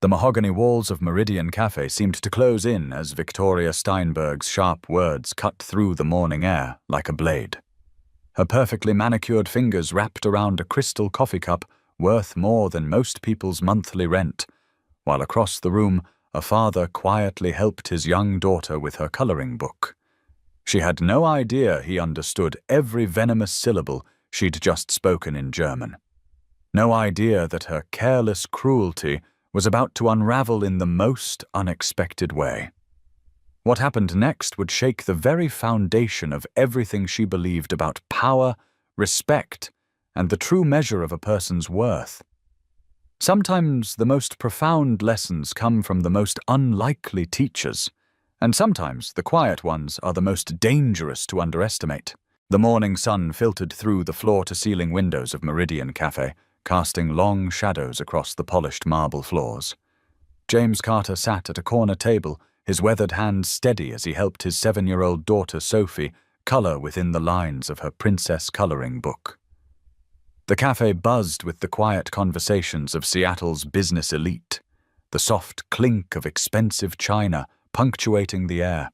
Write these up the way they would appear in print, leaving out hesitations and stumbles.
The mahogany walls of Meridian Cafe seemed to close in as Victoria Steinberg's sharp words cut through the morning air like a blade. Her perfectly manicured fingers wrapped around a crystal coffee cup worth more than most people's monthly rent, while across the room a father quietly helped his young daughter with her coloring book. She had no idea he understood every venomous syllable she'd just spoken in German. No idea that her careless cruelty was about to unravel in the most unexpected way. What happened next would shake the very foundation of everything she believed about power, respect, and the true measure of a person's worth. Sometimes the most profound lessons come from the most unlikely teachers, and sometimes the quiet ones are the most dangerous to underestimate. The morning sun filtered through the floor-to-ceiling windows of Meridian Cafe, casting long shadows across the polished marble floors. James Carter sat at a corner table, his weathered hands steady as he helped his 7-year-old daughter Sophie color within the lines of her princess coloring book. The cafe buzzed with the quiet conversations of Seattle's business elite, the soft clink of expensive china punctuating the air.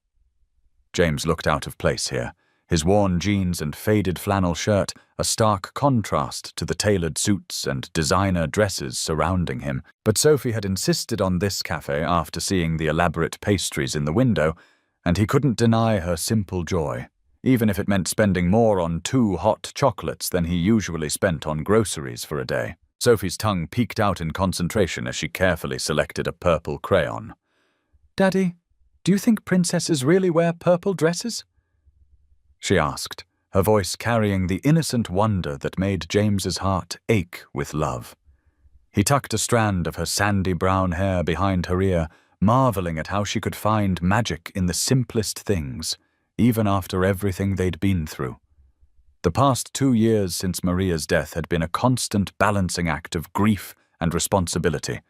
James looked out of place here, his worn jeans and faded flannel shirt a stark contrast to the tailored suits and designer dresses surrounding him. But Sophie had insisted on this cafe after seeing the elaborate pastries in the window, and he couldn't deny her simple joy, even if it meant spending more on 2 hot chocolates than he usually spent on groceries for a day. Sophie's tongue peeked out in concentration as she carefully selected a purple crayon. "Daddy, do you think princesses really wear purple dresses?" she asked, her voice carrying the innocent wonder that made James's heart ache with love. He tucked a strand of her sandy brown hair behind her ear, marveling at how she could find magic in the simplest things, even after everything they'd been through. The past 2 years since Maria's death had been a constant balancing act of grief and responsibility,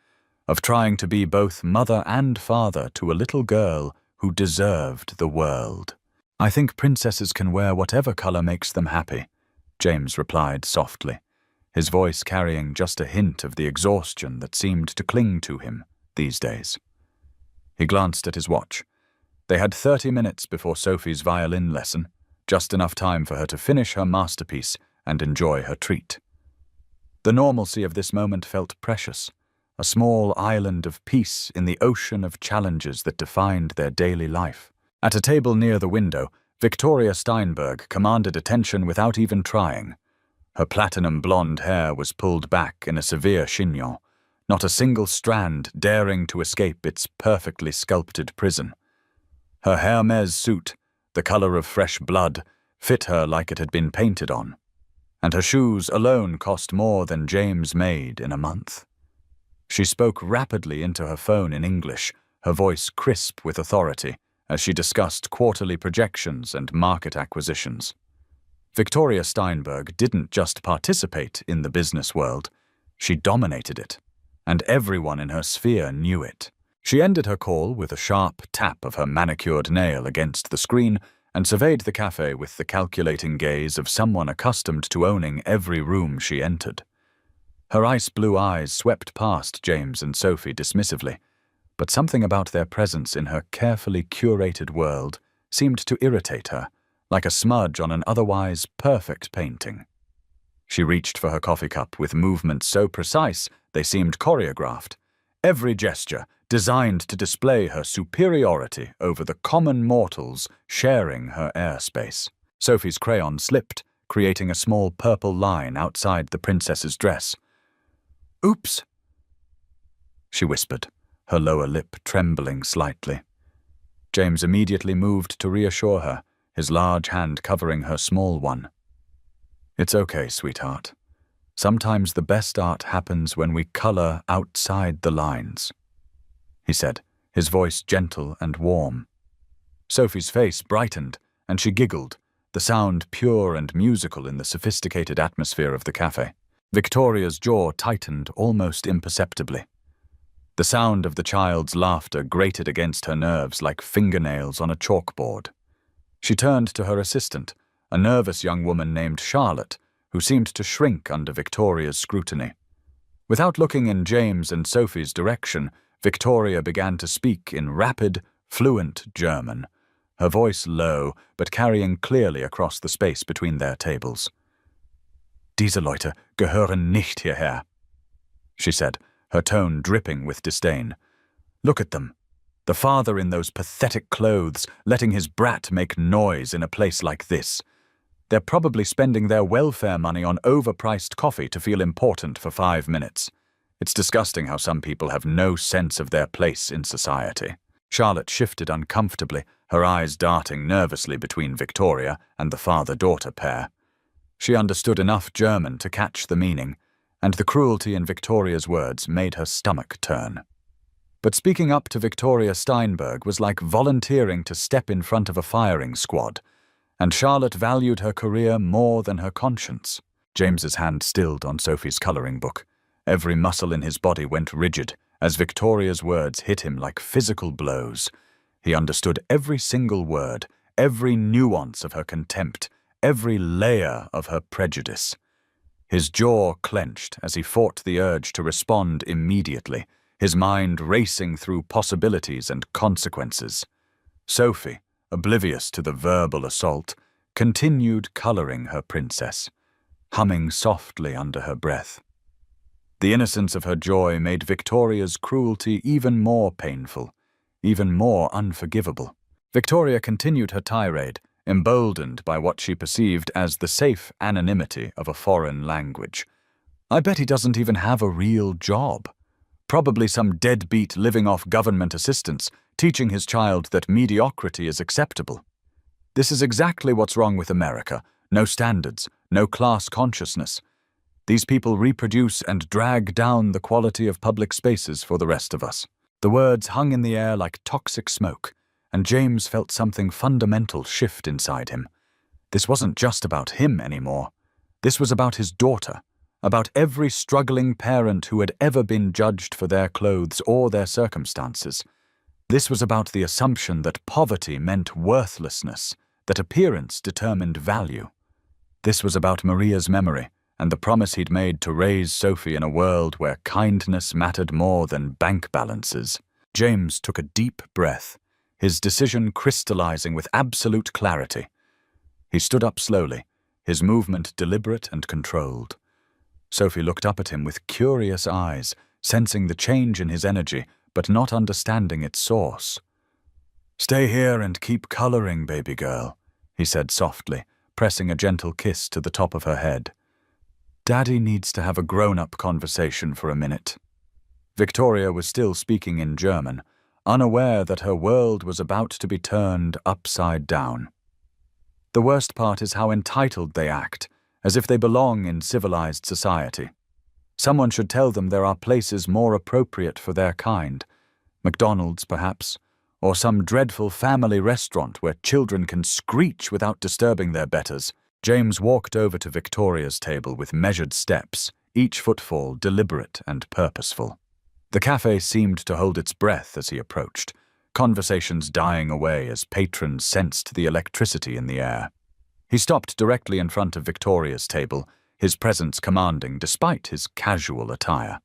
of trying to be both mother and father to a little girl who deserved the world. "I think princesses can wear whatever color makes them happy," James replied softly, his voice carrying just a hint of the exhaustion that seemed to cling to him these days. He glanced at his watch. They had 30 minutes before Sophie's violin lesson, just enough time for her to finish her masterpiece and enjoy her treat. The normalcy of this moment felt precious, a small island of peace in the ocean of challenges that defined their daily life. At a table near the window, Victoria Steinberg commanded attention without even trying. Her platinum blonde hair was pulled back in a severe chignon, not a single strand daring to escape its perfectly sculpted prison. Her Hermes suit, the color of fresh blood, fit her like it had been painted on, and her shoes alone cost more than James made in a month. She spoke rapidly into her phone in English, her voice crisp with authority, as she discussed quarterly projections and market acquisitions. Victoria Steinberg didn't just participate in the business world, she dominated it, and everyone in her sphere knew it. She ended her call with a sharp tap of her manicured nail against the screen and surveyed the cafe with the calculating gaze of someone accustomed to owning every room she entered. Her ice-blue eyes swept past James and Sophie dismissively, but something about their presence in her carefully curated world seemed to irritate her, like a smudge on an otherwise perfect painting. She reached for her coffee cup with movements so precise they seemed choreographed, every gesture designed to display her superiority over the common mortals sharing her airspace. Sophie's crayon slipped, creating a small purple line outside the princess's dress. "Oops," she whispered, her lower lip trembling slightly. James immediately moved to reassure her, his large hand covering her small one. "It's okay, sweetheart. Sometimes the best art happens when we color outside the lines," he said, his voice gentle and warm. Sophie's face brightened, and she giggled, the sound pure and musical in the sophisticated atmosphere of the cafe. Victoria's jaw tightened almost imperceptibly. The sound of the child's laughter grated against her nerves like fingernails on a chalkboard. She turned to her assistant, a nervous young woman named Charlotte, who seemed to shrink under Victoria's scrutiny. Without looking in James and Sophie's direction, Victoria began to speak in rapid, fluent German, her voice low but carrying clearly across the space between their tables. "Diese Leute gehören nicht hierher," she said, her tone dripping with disdain. "Look at them. The father in those pathetic clothes, letting his brat make noise in a place like this. They're probably spending their welfare money on overpriced coffee to feel important for 5 minutes. It's disgusting how some people have no sense of their place in society." Charlotte shifted uncomfortably, her eyes darting nervously between Victoria and the father-daughter pair. She understood enough German to catch the meaning, and the cruelty in Victoria's words made her stomach turn. But speaking up to Victoria Steinberg was like volunteering to step in front of a firing squad, and Charlotte valued her career more than her conscience. James's hand stilled on Sophie's coloring book. Every muscle in his body went rigid as Victoria's words hit him like physical blows. He understood every single word, every nuance of her contempt, every layer of her prejudice. His jaw clenched as he fought the urge to respond immediately, his mind racing through possibilities and consequences. Sophie, oblivious to the verbal assault, continued coloring her princess, humming softly under her breath. The innocence of her joy made Victoria's cruelty even more painful, even more unforgivable. Victoria continued her tirade, emboldened by what she perceived as the safe anonymity of a foreign language. "I bet he doesn't even have a real job. Probably some deadbeat living off government assistance, teaching his child that mediocrity is acceptable. This is exactly what's wrong with America. No standards, no class consciousness. These people reproduce and drag down the quality of public spaces for the rest of us." The words hung in the air like toxic smoke, and James felt something fundamental shift inside him. This wasn't just about him anymore. This was about his daughter, about every struggling parent who had ever been judged for their clothes or their circumstances. This was about the assumption that poverty meant worthlessness, that appearance determined value. This was about Maria's memory, and the promise he'd made to raise Sophie in a world where kindness mattered more than bank balances. James took a deep breath, his decision crystallizing with absolute clarity. He stood up slowly, his movement deliberate and controlled. Sophie looked up at him with curious eyes, sensing the change in his energy, but not understanding its source. "Stay here and keep coloring, baby girl," he said softly, pressing a gentle kiss to the top of her head. "Daddy needs to have a grown-up conversation for a minute." Victoria was still speaking in German, unaware that her world was about to be turned upside down. The worst part is how entitled they act, as if they belong in civilized society. Someone should tell them there are places more appropriate for their kind. McDonald's, perhaps, or some dreadful family restaurant where children can screech without disturbing their betters. James walked over to Victoria's table with measured steps, each footfall deliberate and purposeful. The cafe seemed to hold its breath as he approached, conversations dying away as patrons sensed the electricity in the air. He stopped directly in front of Victoria's table, his presence commanding despite his casual attire.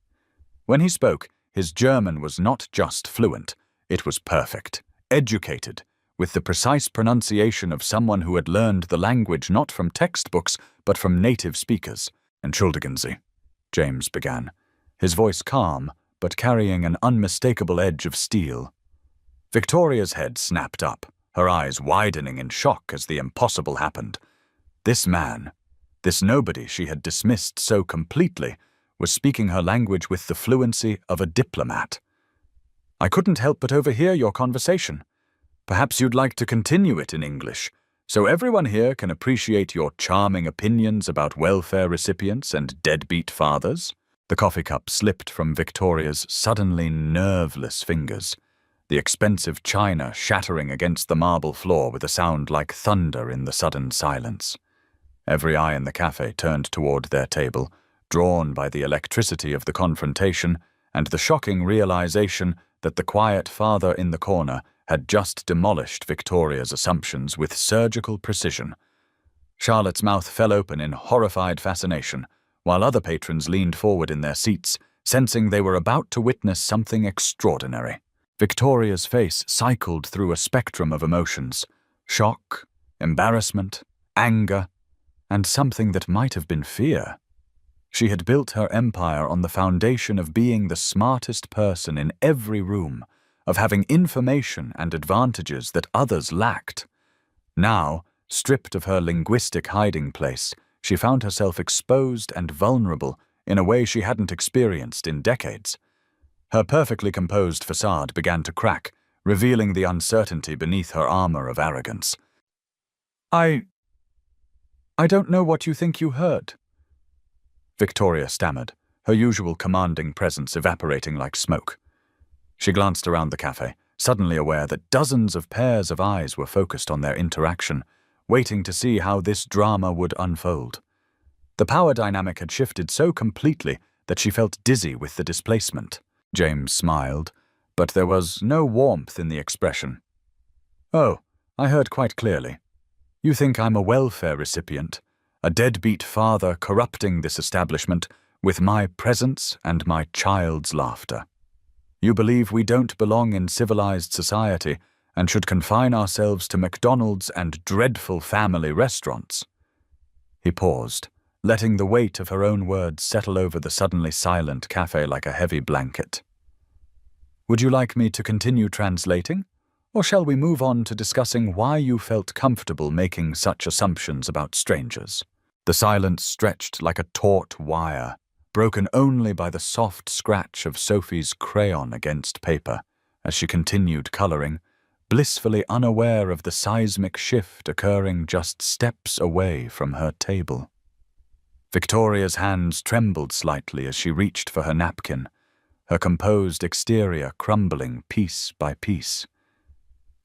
When he spoke, his German was not just fluent, it was perfect, educated, with the precise pronunciation of someone who had learned the language not from textbooks but from native speakers. "Entschuldigen Sie," James began, his voice calm but carrying an unmistakable edge of steel. Victoria's head snapped up, her eyes widening in shock as the impossible happened. This man, this nobody she had dismissed so completely, was speaking her language with the fluency of a diplomat. "I couldn't help but overhear your conversation. Perhaps you'd like to continue it in English, so everyone here can appreciate your charming opinions about welfare recipients and deadbeat fathers." The coffee cup slipped from Victoria's suddenly nerveless fingers, the expensive china shattering against the marble floor with a sound like thunder in the sudden silence. Every eye in the cafe turned toward their table, drawn by the electricity of the confrontation and the shocking realization that the quiet father in the corner had just demolished Victoria's assumptions with surgical precision. Charlotte's mouth fell open in horrified fascination, while other patrons leaned forward in their seats, sensing they were about to witness something extraordinary. Victoria's face cycled through a spectrum of emotions: shock, embarrassment, anger, and something that might have been fear. She had built her empire on the foundation of being the smartest person in every room, of having information and advantages that others lacked. Now, stripped of her linguistic hiding place, she found herself exposed and vulnerable in a way she hadn't experienced in decades. Her perfectly composed facade began to crack, revealing the uncertainty beneath her armor of arrogance. I don't know what you think you heard," Victoria stammered, her usual commanding presence evaporating like smoke. She glanced around the cafe, suddenly aware that dozens of pairs of eyes were focused on their interaction, waiting to see how this drama would unfold. The power dynamic had shifted so completely that she felt dizzy with the displacement. James smiled, but there was no warmth in the expression. "Oh, I heard quite clearly. You think I'm a welfare recipient, a deadbeat father corrupting this establishment with my presence and my child's laughter. You believe we don't belong in civilized society and should confine ourselves to McDonald's and dreadful family restaurants." He paused, letting the weight of her own words settle over the suddenly silent cafe like a heavy blanket. "Would you like me to continue translating, or shall we move on to discussing why you felt comfortable making such assumptions about strangers?" The silence stretched like a taut wire, broken only by the soft scratch of Sophie's crayon against paper, as she continued coloring, blissfully unaware of the seismic shift occurring just steps away from her table. Victoria's hands trembled slightly as she reached for her napkin, her composed exterior crumbling piece by piece.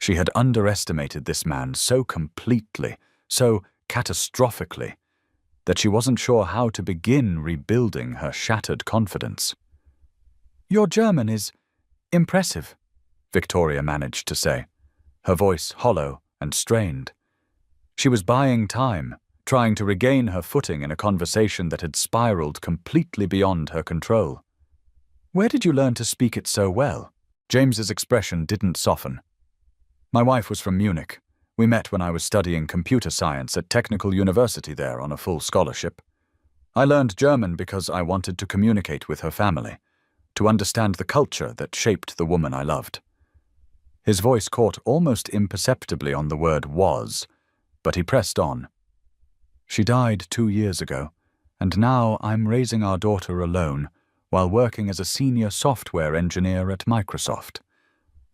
She had underestimated this man so completely, so catastrophically, that she wasn't sure how to begin rebuilding her shattered confidence. "Your German is impressive," Victoria managed to say, her voice hollow and strained. She was buying time, trying to regain her footing in a conversation that had spiraled completely beyond her control. "Where did you learn to speak it so well?" James's expression didn't soften. "My wife was from Munich. We met when I was studying computer science at Technical University there on a full scholarship. I learned German because I wanted to communicate with her family, to understand the culture that shaped the woman I loved." His voice caught almost imperceptibly on the word "was," but he pressed on. "She died 2 years ago, and now I'm raising our daughter alone while working as a senior software engineer at Microsoft.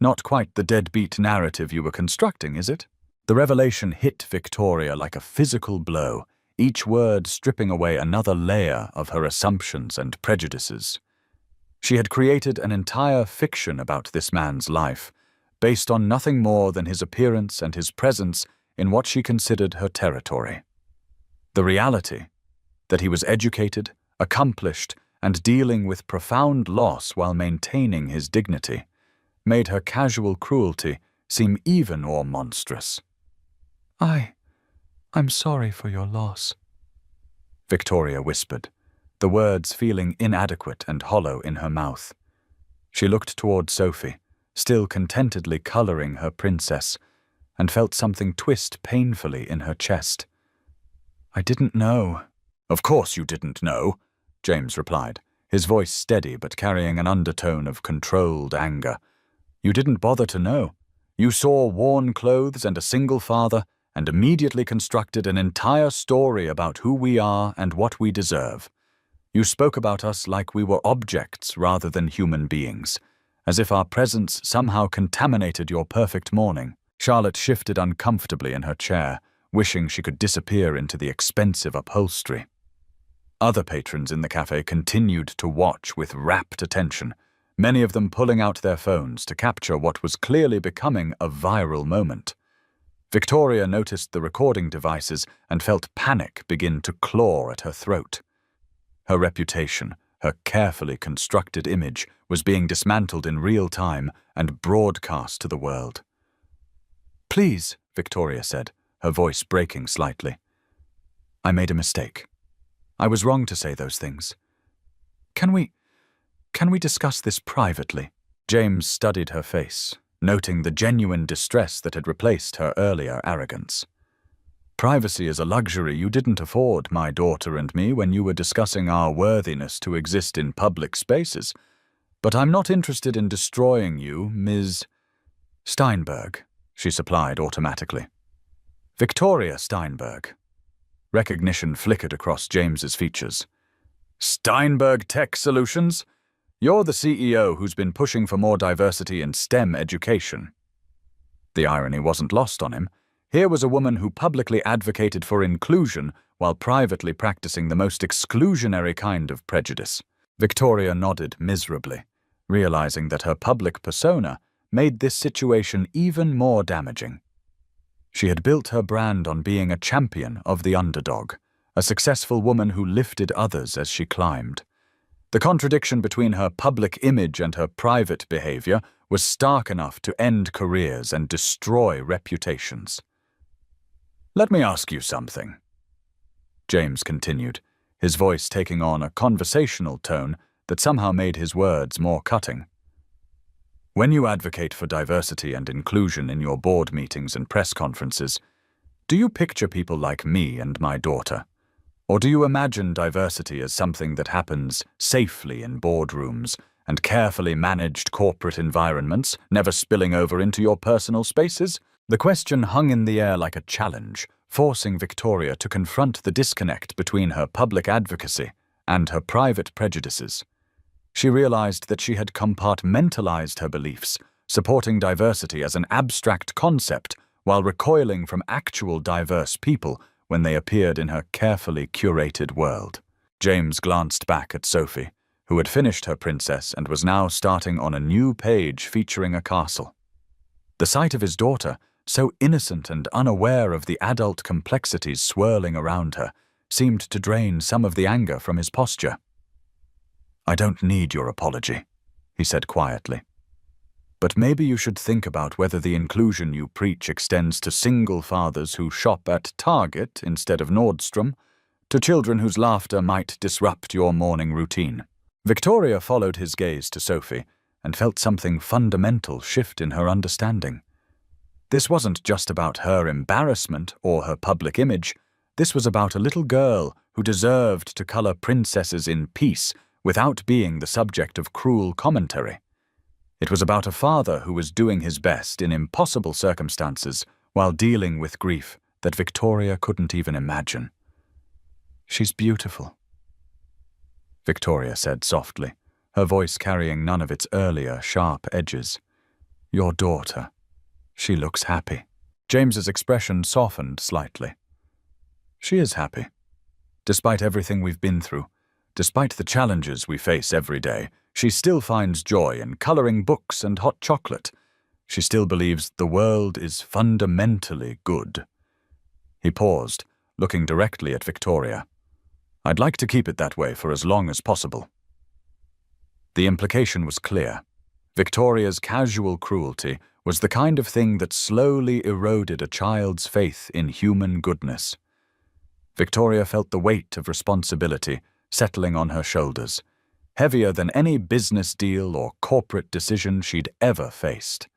Not quite the deadbeat narrative you were constructing, is it?" The revelation hit Victoria like a physical blow, each word stripping away another layer of her assumptions and prejudices. She had created an entire fiction about this man's life, based on nothing more than his appearance and his presence in what she considered her territory. The reality, that he was educated, accomplished, and dealing with profound loss while maintaining his dignity, made her casual cruelty seem even more monstrous. I'm sorry for your loss," Victoria whispered, the words feeling inadequate and hollow in her mouth. She looked toward Sophie, still contentedly coloring her princess, and felt something twist painfully in her chest. "I didn't know." "Of course you didn't know," James replied, his voice steady but carrying an undertone of controlled anger. "You didn't bother to know. You saw worn clothes and a single father, and immediately constructed an entire story about who we are and what we deserve. You spoke about us like we were objects rather than human beings, as if our presence somehow contaminated your perfect morning." Charlotte shifted uncomfortably in her chair, wishing she could disappear into the expensive upholstery. Other patrons in the cafe continued to watch with rapt attention, many of them pulling out their phones to capture what was clearly becoming a viral moment. Victoria noticed the recording devices and felt panic begin to claw at her throat. Her reputation, her carefully constructed image, was being dismantled in real time and broadcast to the world. "Please," Victoria said, her voice breaking slightly. "I made a mistake. I was wrong to say those things. Can we Can we discuss this privately? James studied her face, noting the genuine distress that had replaced her earlier arrogance. Privacy is a luxury you didn't afford my daughter and me when you were discussing our worthiness to exist in public spaces. But I'm not interested in destroying you, Ms. Steinberg, she supplied automatically. Victoria Steinberg. Recognition flickered across James's features. Steinberg Tech Solutions? You're the CEO who's been pushing for more diversity in STEM education. The irony wasn't lost on him. Here was a woman who publicly advocated for inclusion while privately practicing the most exclusionary kind of prejudice. Victoria nodded miserably, realizing that her public persona made this situation even more damaging. She had built her brand on being a champion of the underdog, a successful woman who lifted others as she climbed. The contradiction between her public image and her private behavior was stark enough to end careers and destroy reputations. Let me ask you something, James continued, his voice taking on a conversational tone that somehow made his words more cutting. When you advocate for diversity and inclusion in your board meetings and press conferences, do you picture people like me and my daughter? Or do you imagine diversity as something that happens safely in boardrooms and carefully managed corporate environments, never spilling over into your personal spaces? The question hung in the air like a challenge, forcing Victoria to confront the disconnect between her public advocacy and her private prejudices. She realized that she had compartmentalized her beliefs, supporting diversity as an abstract concept while recoiling from actual diverse people when they appeared in her carefully curated world. James glanced back at Sophie, who had finished her princess and was now starting on a new page featuring a castle. The sight of his daughter, so innocent and unaware of the adult complexities swirling around her, seemed to drain some of the anger from his posture. I don't need your apology, he said quietly. But maybe you should think about whether the inclusion you preach extends to single fathers who shop at Target instead of Nordstrom, to children whose laughter might disrupt your morning routine. Victoria followed his gaze to Sophie and felt something fundamental shift in her understanding. This wasn't just about her embarrassment or her public image. This was about a little girl who deserved to color princesses in peace without being the subject of cruel commentary. It was about a father who was doing his best in impossible circumstances while dealing with grief that Victoria couldn't even imagine. She's beautiful, Victoria said softly, her voice carrying none of its earlier sharp edges. Your daughter. She looks happy. James's expression softened slightly. She is happy. Despite everything we've been through, despite the challenges we face every day, she still finds joy in coloring books and hot chocolate. She still believes the world is fundamentally good. He paused, looking directly at Victoria. I'd like to keep it that way for as long as possible. The implication was clear. Victoria's casual cruelty was the kind of thing that slowly eroded a child's faith in human goodness. Victoria felt the weight of responsibility settling on her shoulders, heavier than any business deal or corporate decision she'd ever faced.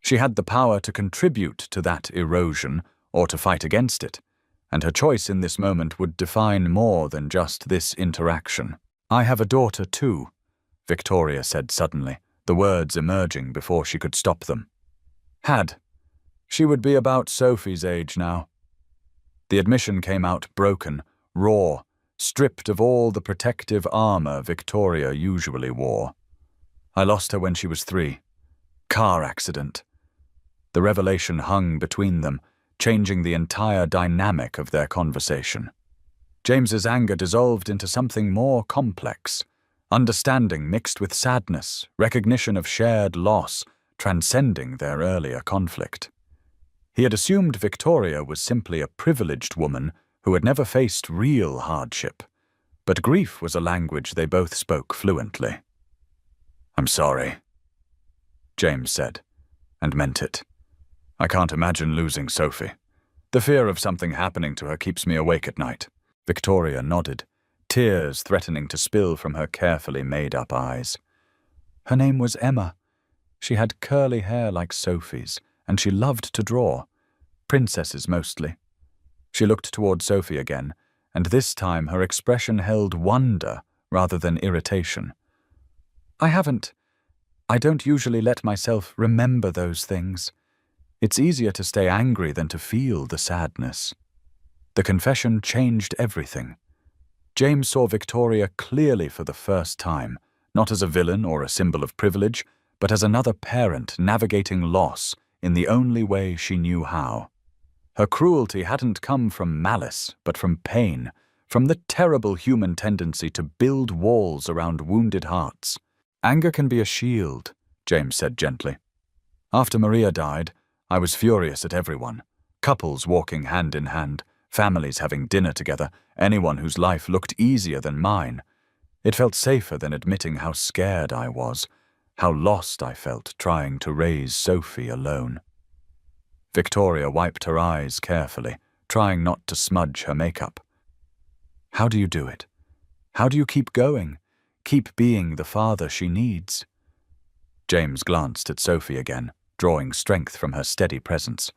She had the power to contribute to that erosion or to fight against it, and her choice in this moment would define more than just this interaction. I have a daughter too, Victoria said suddenly, the words emerging before she could stop them. Had. She would be about Sophie's age now. The admission came out broken, raw, stripped of all the protective armor Victoria usually wore. I lost her when she was 3. Car accident. The revelation hung between them, changing the entire dynamic of their conversation. James's anger dissolved into something more complex, understanding mixed with sadness, recognition of shared loss, transcending their earlier conflict. He had assumed Victoria was simply a privileged woman who had never faced real hardship, but grief was a language they both spoke fluently. I'm sorry, James said, and meant it. I can't imagine losing Sophie. The fear of something happening to her keeps me awake at night. Victoria nodded, tears threatening to spill from her carefully made-up eyes. Her name was Emma. She had curly hair like Sophie's, and she loved to draw. Princesses mostly. She looked toward Sophie again, and this time her expression held wonder rather than irritation. I don't usually let myself remember those things. It's easier to stay angry than to feel the sadness. The confession changed everything. James saw Victoria clearly for the first time, not as a villain or a symbol of privilege, but as another parent navigating loss in the only way she knew how. Her cruelty hadn't come from malice, but from pain, from the terrible human tendency to build walls around wounded hearts. Anger can be a shield, James said gently. After Maria died, I was furious at everyone. Couples walking hand in hand, families having dinner together, anyone whose life looked easier than mine. It felt safer than admitting how scared I was, how lost I felt trying to raise Sophie alone. Victoria wiped her eyes carefully, trying not to smudge her makeup. How do you do it? How do you keep going? Keep being the father she needs? James glanced at Sophie again, drawing strength from her steady presence.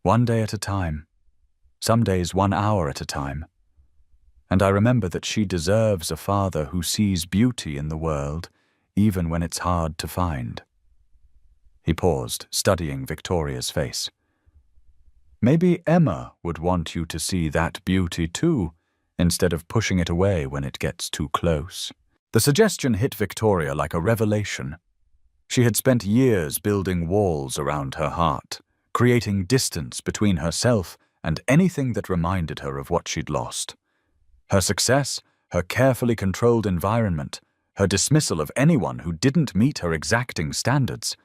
One day at a time. Some days 1 hour at a time. And I remember that she deserves a father who sees beauty in the world, even when it's hard to find. He paused, studying Victoria's face. Maybe Emma would want you to see that beauty too, instead of pushing it away when it gets too close. The suggestion hit Victoria like a revelation. She had spent years building walls around her heart, creating distance between herself and anything that reminded her of what she'd lost. Her success, her carefully controlled environment, her dismissal of anyone who didn't meet her exacting standards.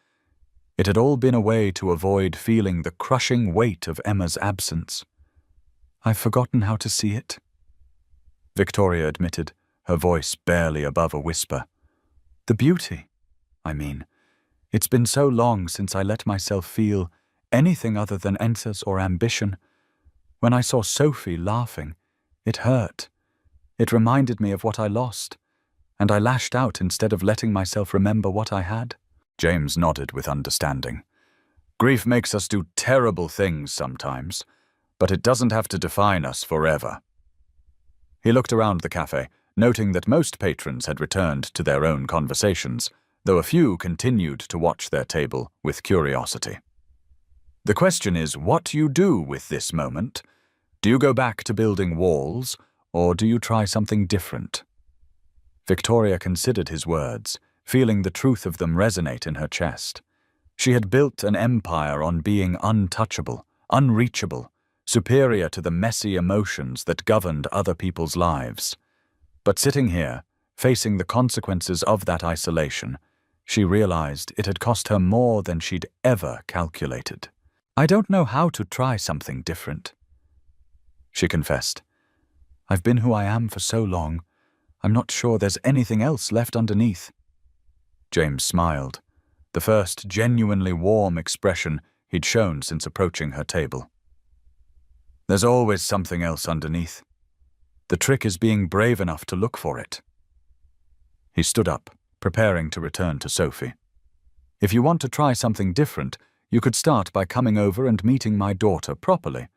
It had all been a way to avoid feeling the crushing weight of Emma's absence. I've forgotten how to see it, Victoria admitted, her voice barely above a whisper. The beauty, I mean. It's been so long since I let myself feel anything other than answers or ambition. When I saw Sophie laughing, it hurt. It reminded me of what I lost, and I lashed out instead of letting myself remember what I had. James nodded with understanding. Grief makes us do terrible things sometimes, but it doesn't have to define us forever. He looked around the cafe, noting that most patrons had returned to their own conversations, though a few continued to watch their table with curiosity. The question is what you do with this moment. Do you go back to building walls, or do you try something different? Victoria considered his words, feeling the truth of them resonate in her chest. She had built an empire on being untouchable, unreachable, superior to the messy emotions that governed other people's lives. But sitting here, facing the consequences of that isolation, she realized it had cost her more than she'd ever calculated. I don't know how to try something different, she confessed. I've been who I am for so long, I'm not sure there's anything else left underneath. James smiled, the first genuinely warm expression he'd shown since approaching her table. There's always something else underneath. The trick is being brave enough to look for it. He stood up, preparing to return to Sophie. If you want to try something different, you could start by coming over and meeting my daughter properly.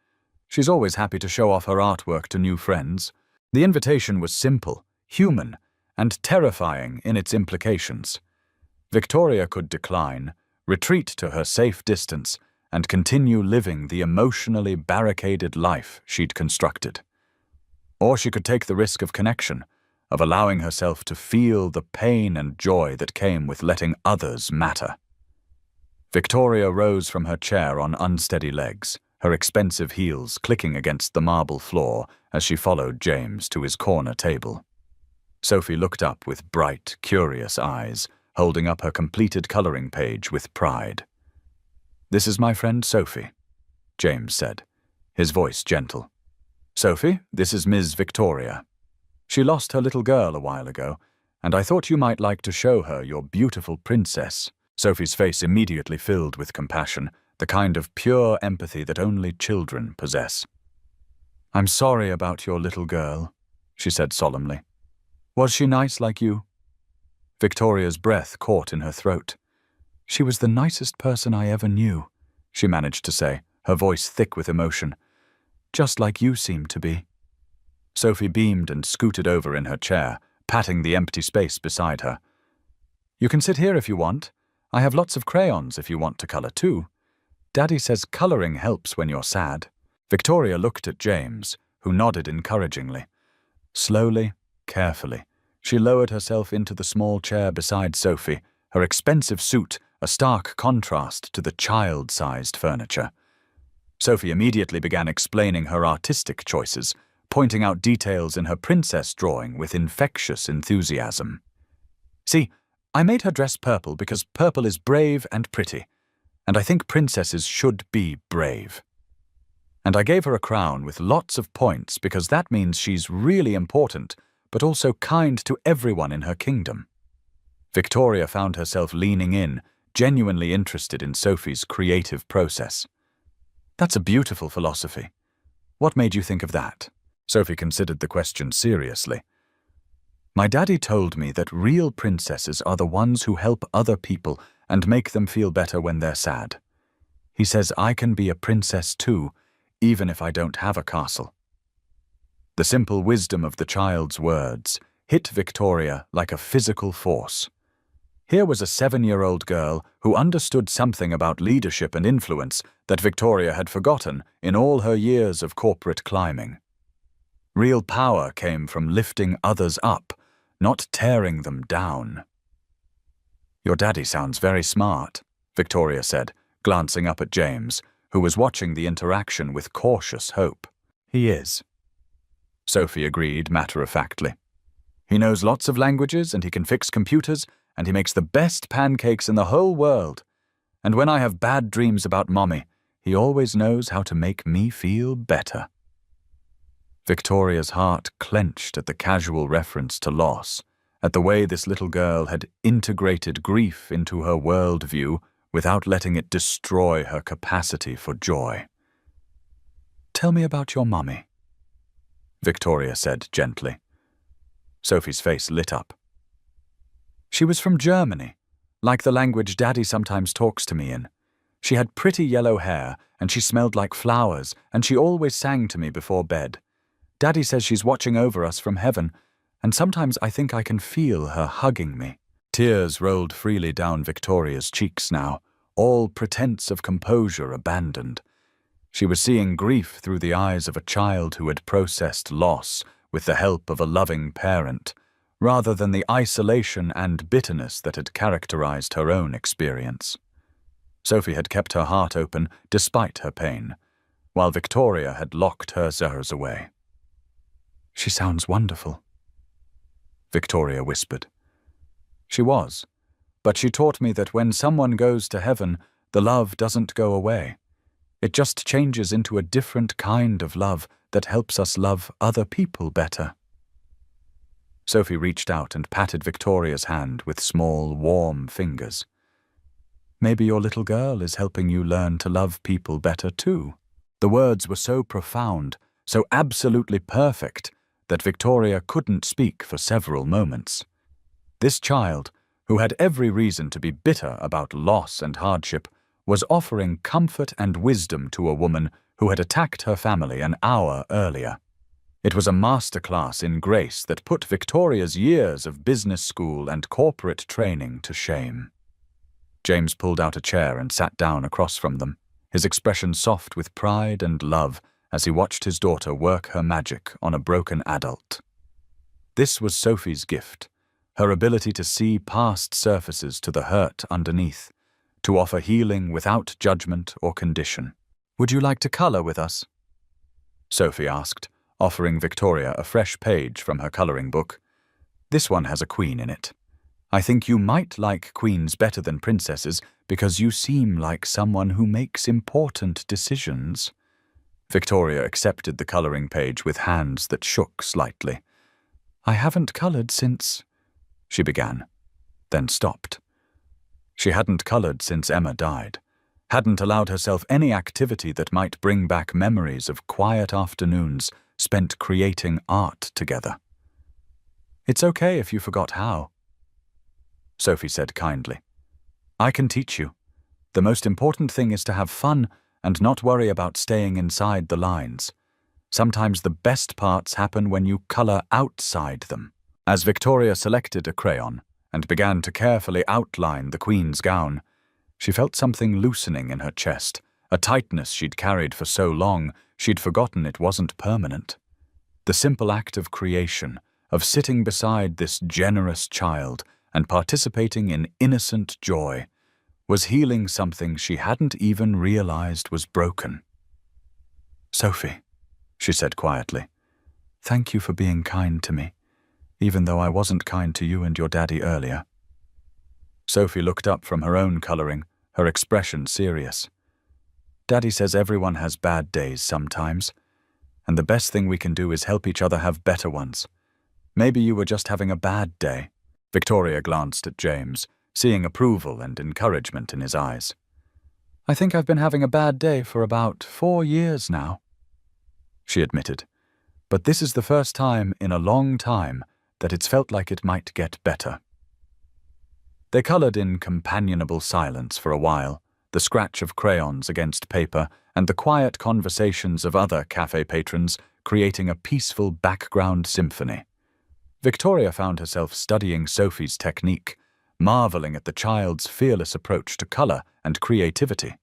She's always happy to show off her artwork to new friends. The invitation was simple, human, and terrifying in its implications. Victoria could decline, retreat to her safe distance, and continue living the emotionally barricaded life she'd constructed. Or she could take the risk of connection, of allowing herself to feel the pain and joy that came with letting others matter. Victoria rose from her chair on unsteady legs, her expensive heels clicking against the marble floor as she followed James to his corner table. Sophie looked up with bright, curious eyes, holding up her completed coloring page with pride. This is my friend Sophie, James said, his voice gentle. Sophie, this is Ms. Victoria. She lost her little girl a while ago, and I thought you might like to show her your beautiful princess. Sophie's face immediately filled with compassion, the kind of pure empathy that only children possess. I'm sorry about your little girl, she said solemnly. Was she nice like you? Victoria's breath caught in her throat. "She was the nicest person I ever knew," she managed to say, her voice thick with emotion. "Just like you seem to be." Sophie beamed and scooted over in her chair, patting the empty space beside her. "You can sit here if you want. I have lots of crayons if you want to color too. Daddy says coloring helps when you're sad." Victoria looked at James, who nodded encouragingly. Slowly, carefully, she lowered herself into the small chair beside Sophie, her expensive suit a stark contrast to the child-sized furniture. Sophie immediately began explaining her artistic choices, pointing out details in her princess drawing with infectious enthusiasm. "See, I made her dress purple because purple is brave and pretty, and I think princesses should be brave. And I gave her a crown with lots of points because that means she's really important, but also kind to everyone in her kingdom." Victoria found herself leaning in, genuinely interested in Sophie's creative process. "That's a beautiful philosophy. What made you think of that?" Sophie considered the question seriously. "My daddy told me that real princesses are the ones who help other people and make them feel better when they're sad. He says I can be a princess too, even if I don't have a castle." The simple wisdom of the child's words hit Victoria like a physical force. Here was a 7-year-old girl who understood something about leadership and influence that Victoria had forgotten in all her years of corporate climbing. Real power came from lifting others up, not tearing them down. "Your daddy sounds very smart," Victoria said, glancing up at James, who was watching the interaction with cautious hope. "He is," Sophie agreed matter-of-factly. "He knows lots of languages and he can fix computers and he makes the best pancakes in the whole world. And when I have bad dreams about Mommy, he always knows how to make me feel better." Victoria's heart clenched at the casual reference to loss, at the way this little girl had integrated grief into her worldview without letting it destroy her capacity for joy. "Tell me about your Mommy," Victoria said gently. Sophie's face lit up. "She was from Germany, like the language Daddy sometimes talks to me in. She had pretty yellow hair, and she smelled like flowers, and she always sang to me before bed. Daddy says she's watching over us from heaven, and sometimes I think I can feel her hugging me." Tears rolled freely down Victoria's cheeks now, all pretense of composure abandoned. She was seeing grief through the eyes of a child who had processed loss with the help of a loving parent, rather than the isolation and bitterness that had characterized her own experience. Sophie had kept her heart open despite her pain, while Victoria had locked hers away. "She sounds wonderful," Victoria whispered. "She was, but she taught me that when someone goes to heaven, the love doesn't go away. It just changes into a different kind of love that helps us love other people better." Sophie reached out and patted Victoria's hand with small, warm fingers. "Maybe your little girl is helping you learn to love people better too." The words were so profound, so absolutely perfect, that Victoria couldn't speak for several moments. This child, who had every reason to be bitter about loss and hardship, was offering comfort and wisdom to a woman who had attacked her family an hour earlier. It was a masterclass in grace that put Victoria's years of business school and corporate training to shame. James pulled out a chair and sat down across from them, his expression soft with pride and love as he watched his daughter work her magic on a broken adult. This was Sophie's gift, her ability to see past surfaces to the hurt underneath, to offer healing without judgment or condition. "Would you like to color with us?" Sophie asked, offering Victoria a fresh page from her coloring book. "This one has a queen in it. I think you might like queens better than princesses because you seem like someone who makes important decisions." Victoria accepted the coloring page with hands that shook slightly. "I haven't colored since—" she began, then stopped. She hadn't colored since Emma died, hadn't allowed herself any activity that might bring back memories of quiet afternoons spent creating art together. "It's okay if you forgot how." Sophie said kindly. I can teach you. The most important thing is to have fun and not worry about staying inside the lines. Sometimes the best parts happen when you color outside them. As Victoria selected a crayon and began to carefully outline the Queen's gown, she felt something loosening in her chest, a tightness she'd carried for so long she'd forgotten it wasn't permanent. The simple act of creation, of sitting beside this generous child and participating in innocent joy, was healing something she hadn't even realized was broken. Sophie, she said quietly, thank you for being kind to me, even though I wasn't kind to you and your daddy earlier. Sophie looked up from her own coloring, her expression serious. Daddy says everyone has bad days sometimes, and the best thing we can do is help each other have better ones. Maybe you were just having a bad day. Victoria glanced at James, seeing approval and encouragement in his eyes. I think I've been having a bad day for about 4 years now, she admitted, but this is the first time in a long time that it's felt like it might get better. They colored in companionable silence for a while, the scratch of crayons against paper and the quiet conversations of other cafe patrons creating a peaceful background symphony. Victoria found herself studying Sophie's technique, marveling at the child's fearless approach to color and creativity.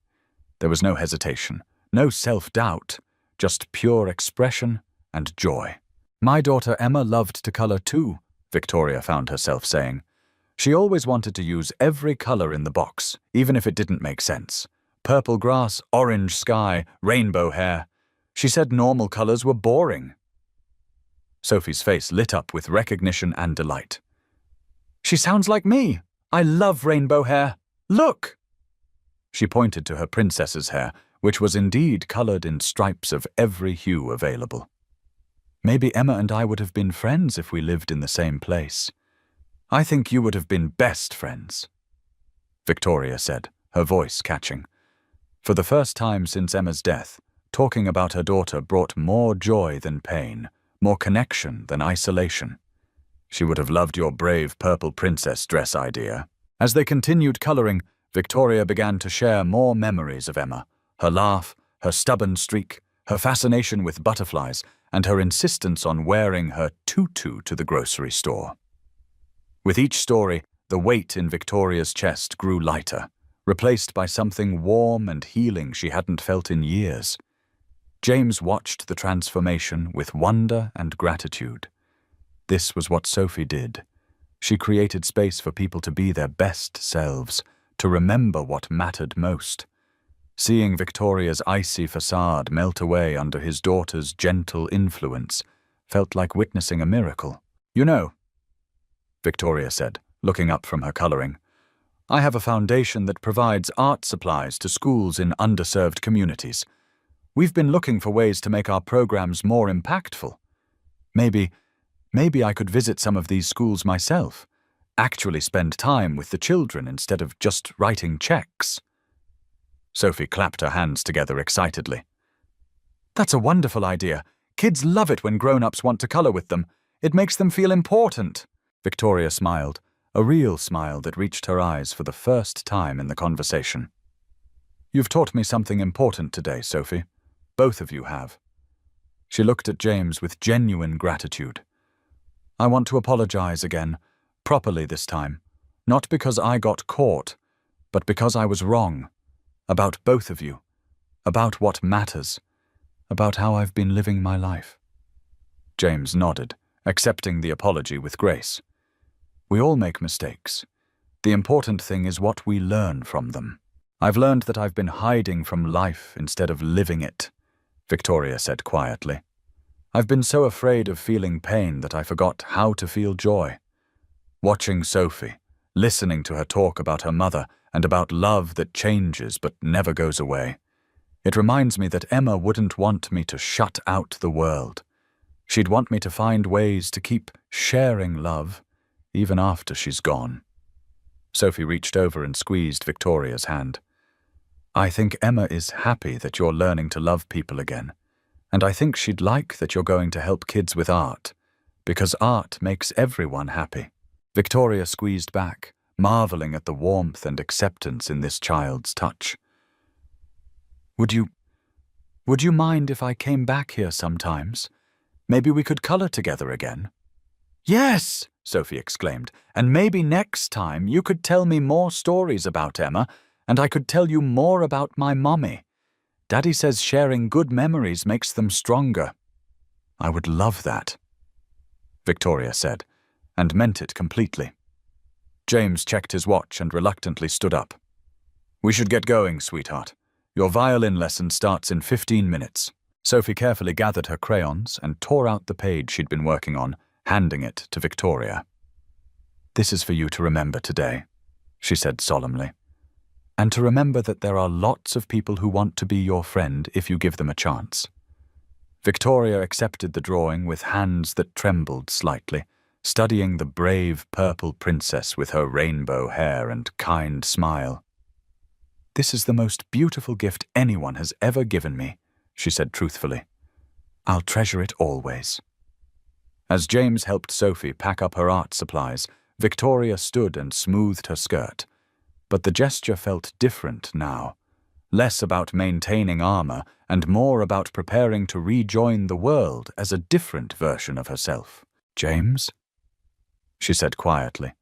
There was no hesitation, no self-doubt, just pure expression and joy. My daughter Emma loved to color too, Victoria found herself saying. She always wanted to use every color in the box, even if it didn't make sense. Purple grass, orange sky, rainbow hair. She said normal colors were boring. Sophie's face lit up with recognition and delight. She sounds like me. I love rainbow hair. Look! She pointed to her princess's hair, which was indeed colored in stripes of every hue available. Maybe Emma and I would have been friends if we lived in the same place. I think you would have been best friends, Victoria said, her voice catching. For the first time since Emma's death, talking about her daughter brought more joy than pain, more connection than isolation. She would have loved your brave purple princess dress idea. As they continued coloring, Victoria began to share more memories of Emma, her laugh, her stubborn streak, her fascination with butterflies, and her insistence on wearing her tutu to the grocery store. With each story, the weight in Victoria's chest grew lighter, replaced by something warm and healing she hadn't felt in years. James watched the transformation with wonder and gratitude. This was what Sophie did. She created space for people to be their best selves, to remember what mattered most. Seeing Victoria's icy facade melt away under his daughter's gentle influence felt like witnessing a miracle. You know, Victoria said, looking up from her coloring, I have a foundation that provides art supplies to schools in underserved communities. We've been looking for ways to make our programs more impactful. Maybe I could visit some of these schools myself, actually spend time with the children instead of just writing checks. Sophie clapped her hands together excitedly. That's a wonderful idea. Kids love it when grown-ups want to color with them. It makes them feel important. Victoria smiled, a real smile that reached her eyes for the first time in the conversation. You've taught me something important today, Sophie. Both of you have. She looked at James with genuine gratitude. I want to apologize again, properly this time, not because I got caught, but because I was wrong, about both of you, about what matters, about how I've been living my life. James nodded, accepting the apology with grace. We all make mistakes. The important thing is what we learn from them. I've learned that I've been hiding from life instead of living it, Victoria said quietly. I've been so afraid of feeling pain that I forgot how to feel joy. Watching Sophie, listening to her talk about her mother and about love that changes but never goes away, it reminds me that Emma wouldn't want me to shut out the world. She'd want me to find ways to keep sharing love, even after she's gone. Sophie reached over and squeezed Victoria's hand. I think Emma is happy that you're learning to love people again, and I think she'd like that you're going to help kids with art, because art makes everyone happy. Victoria squeezed back, marveling at the warmth and acceptance in this child's touch. Would you mind if I came back here sometimes? Maybe we could color together again." "Yes," Sophie exclaimed, "and maybe next time you could tell me more stories about Emma, and I could tell you more about my mommy. Daddy says sharing good memories makes them stronger." "I would love that," Victoria said, and meant it completely. James checked his watch and reluctantly stood up. "We should get going, sweetheart. Your violin lesson starts in 15 minutes. Sophie carefully gathered her crayons and tore out the page she'd been working on, handing it to Victoria. "This is for you to remember today," she said solemnly. "And to remember that there are lots of people who want to be your friend if you give them a chance." Victoria accepted the drawing with hands that trembled slightly, studying the brave purple princess with her rainbow hair and kind smile. "This is the most beautiful gift anyone has ever given me," she said truthfully. "I'll treasure it always." As James helped Sophie pack up her art supplies, Victoria stood and smoothed her skirt. But the gesture felt different now, less about maintaining armor and more about preparing to rejoin the world as a different version of herself. "James?" she said quietly.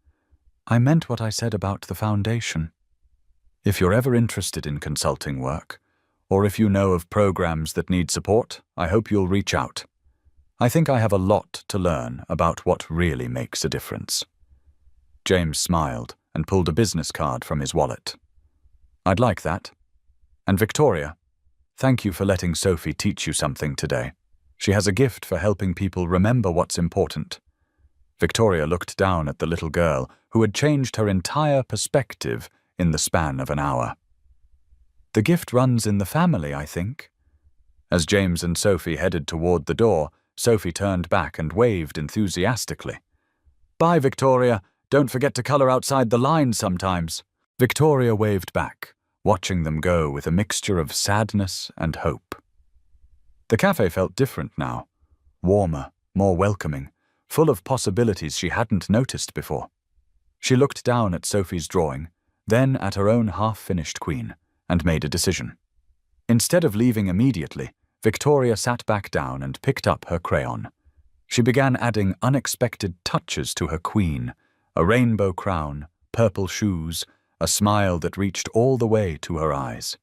"I meant what I said about the foundation. If you're ever interested in consulting work, or if you know of programs that need support, I hope you'll reach out. I think I have a lot to learn about what really makes a difference." James smiled and pulled a business card from his wallet. "I'd like that. And Victoria, thank you for letting Sophie teach you something today. She has a gift for helping people remember what's important." Victoria looked down at the little girl who had changed her entire perspective in the span of an hour. "The gift runs in the family, I think." As James and Sophie headed toward the door, Sophie turned back and waved enthusiastically. "Bye, Victoria. Don't forget to color outside the lines sometimes." Victoria waved back, watching them go with a mixture of sadness and hope. The cafe felt different now, warmer, more welcoming, full of possibilities she hadn't noticed before. She looked down at Sophie's drawing, then at her own half-finished queen, and made a decision. Instead of leaving immediately, Victoria sat back down and picked up her crayon. She began adding unexpected touches to her queen, a rainbow crown, purple shoes, a smile that reached all the way to her eyes.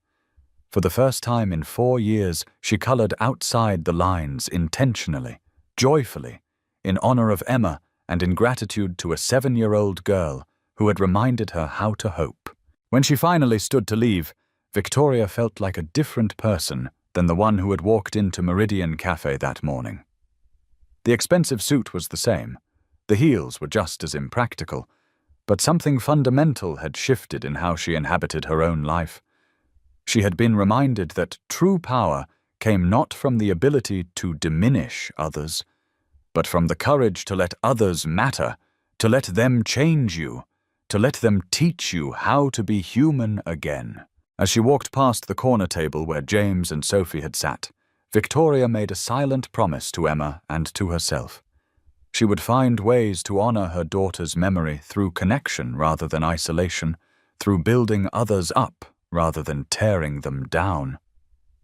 For the first time in 4 years, she colored outside the lines intentionally, joyfully, in honor of Emma and in gratitude to a 7-year-old girl who had reminded her how to hope. When she finally stood to leave, Victoria felt like a different person than the one who had walked into Meridian Cafe that morning. The expensive suit was the same. The heels were just as impractical, but something fundamental had shifted in how she inhabited her own life. She had been reminded that true power came not from the ability to diminish others, but from the courage to let others matter, to let them change you, to let them teach you how to be human again. As she walked past the corner table where James and Sophie had sat, Victoria made a silent promise to Emma and to herself. She would find ways to honor her daughter's memory through connection rather than isolation, through building others up rather than tearing them down.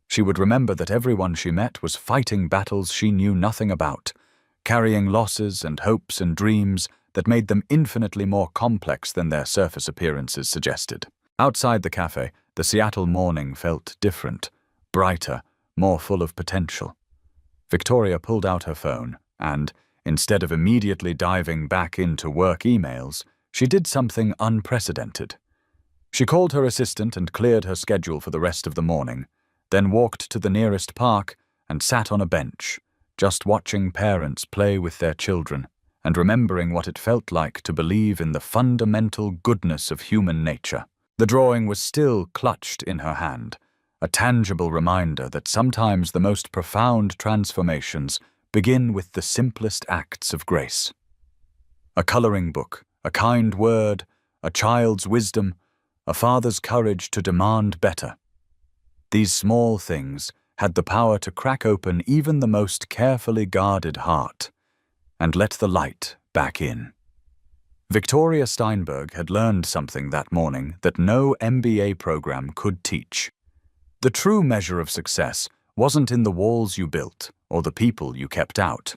She would remember that everyone she met was fighting battles she knew nothing about, carrying losses and hopes and dreams that made them infinitely more complex than their surface appearances suggested. Outside the cafe, the Seattle morning felt different, brighter, more full of potential. Victoria pulled out her phone and, instead of immediately diving back into work emails, she did something unprecedented. She called her assistant and cleared her schedule for the rest of the morning, then walked to the nearest park and sat on a bench, just watching parents play with their children and remembering what it felt like to believe in the fundamental goodness of human nature. The drawing was still clutched in her hand, a tangible reminder that sometimes the most profound transformations begin with the simplest acts of grace. A coloring book, a kind word, a child's wisdom, a father's courage to demand better. These small things had the power to crack open even the most carefully guarded heart and let the light back in. Victoria Steinberg had learned something that morning that no MBA program could teach. The true measure of success wasn't in the walls you built or the people you kept out,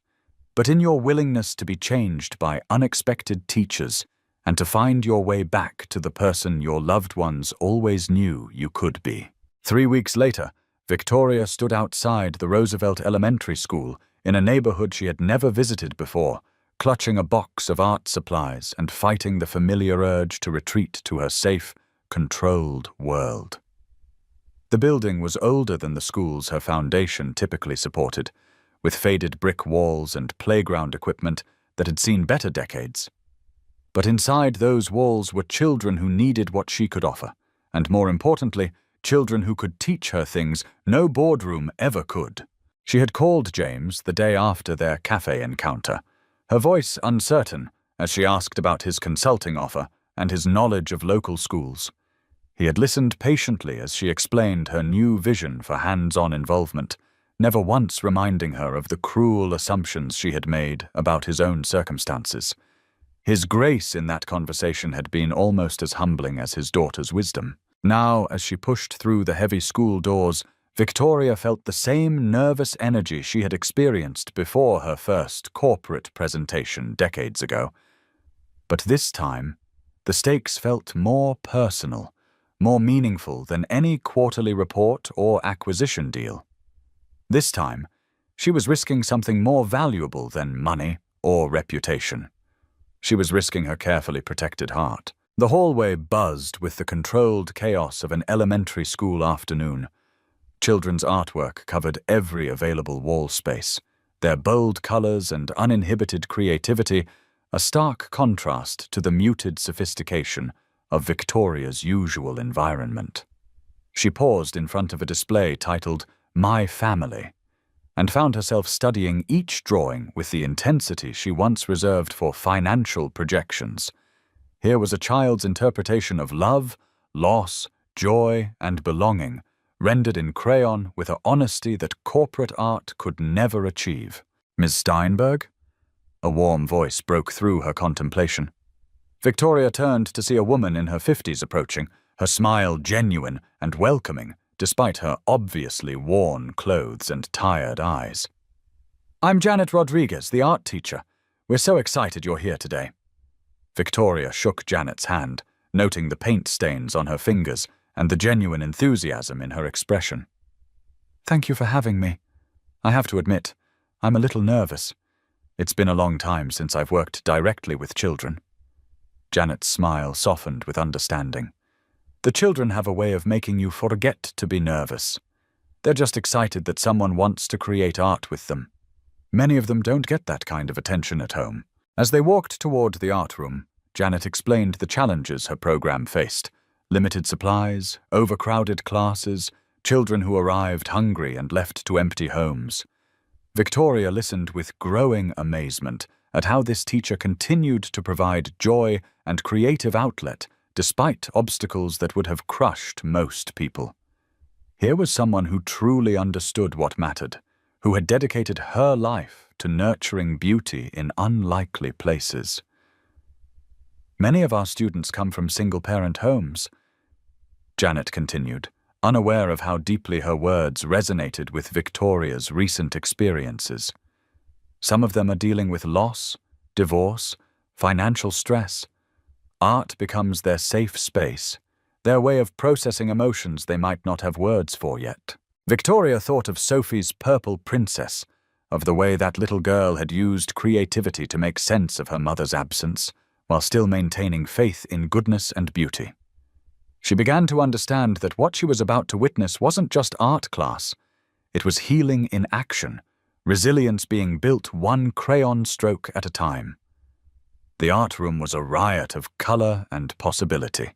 but in your willingness to be changed by unexpected teachers and to find your way back to the person your loved ones always knew you could be. 3 weeks later, Victoria stood outside the Roosevelt Elementary School in a neighborhood she had never visited before, clutching a box of art supplies and fighting the familiar urge to retreat to her safe, controlled world. The building was older than the schools her foundation typically supported, with faded brick walls and playground equipment that had seen better decades. But inside those walls were children who needed what she could offer, and more importantly, children who could teach her things no boardroom ever could. She had called James the day after their cafe encounter, her voice uncertain as she asked about his consulting offer and his knowledge of local schools. He had listened patiently as she explained her new vision for hands-on involvement, never once reminding her of the cruel assumptions she had made about his own circumstances. His grace in that conversation had been almost as humbling as his daughter's wisdom. Now, as she pushed through the heavy school doors, Victoria felt the same nervous energy she had experienced before her first corporate presentation decades ago. But this time, the stakes felt more personal, more meaningful than any quarterly report or acquisition deal. This time, she was risking something more valuable than money or reputation. She was risking her carefully protected heart. The hallway buzzed with the controlled chaos of an elementary school afternoon. Children's artwork covered every available wall space, their bold colors and uninhibited creativity a stark contrast to the muted sophistication of Victoria's usual environment. She paused in front of a display titled My Family, and found herself studying each drawing with the intensity she once reserved for financial projections. Here was a child's interpretation of love, loss, joy, and belonging, rendered in crayon with an honesty that corporate art could never achieve. Ms. Steinberg? A warm voice broke through her contemplation. Victoria turned to see a woman in her 50s approaching, her smile genuine and welcoming, despite her obviously worn clothes and tired eyes. "I'm Janet Rodriguez, the art teacher. We're so excited you're here today." Victoria shook Janet's hand, noting the paint stains on her fingers and the genuine enthusiasm in her expression. "Thank you for having me. I have to admit, I'm a little nervous. It's been a long time since I've worked directly with children." Janet's smile softened with understanding. The children have a way of making you forget to be nervous. They're just excited that someone wants to create art with them. Many of them don't get that kind of attention at home. As they walked toward the art room, Janet explained the challenges her program faced: limited supplies, overcrowded classes, children who arrived hungry and left to empty homes. Victoria listened with growing amazement at how this teacher continued to provide joy and creative outlet despite obstacles that would have crushed most people. Here was someone who truly understood what mattered, who had dedicated her life to nurturing beauty in unlikely places. "Many of our students come from single-parent homes," Janet continued, unaware of how deeply her words resonated with Victoria's recent experiences. "Some of them are dealing with loss, divorce, financial stress. Art becomes their safe space, their way of processing emotions they might not have words for yet." Victoria thought of Sophie's Purple Princess, of the way that little girl had used creativity to make sense of her mother's absence, while still maintaining faith in goodness and beauty. She began to understand that what she was about to witness wasn't just art class. It was healing in action, resilience being built one crayon stroke at a time. The art room was a riot of color and possibility.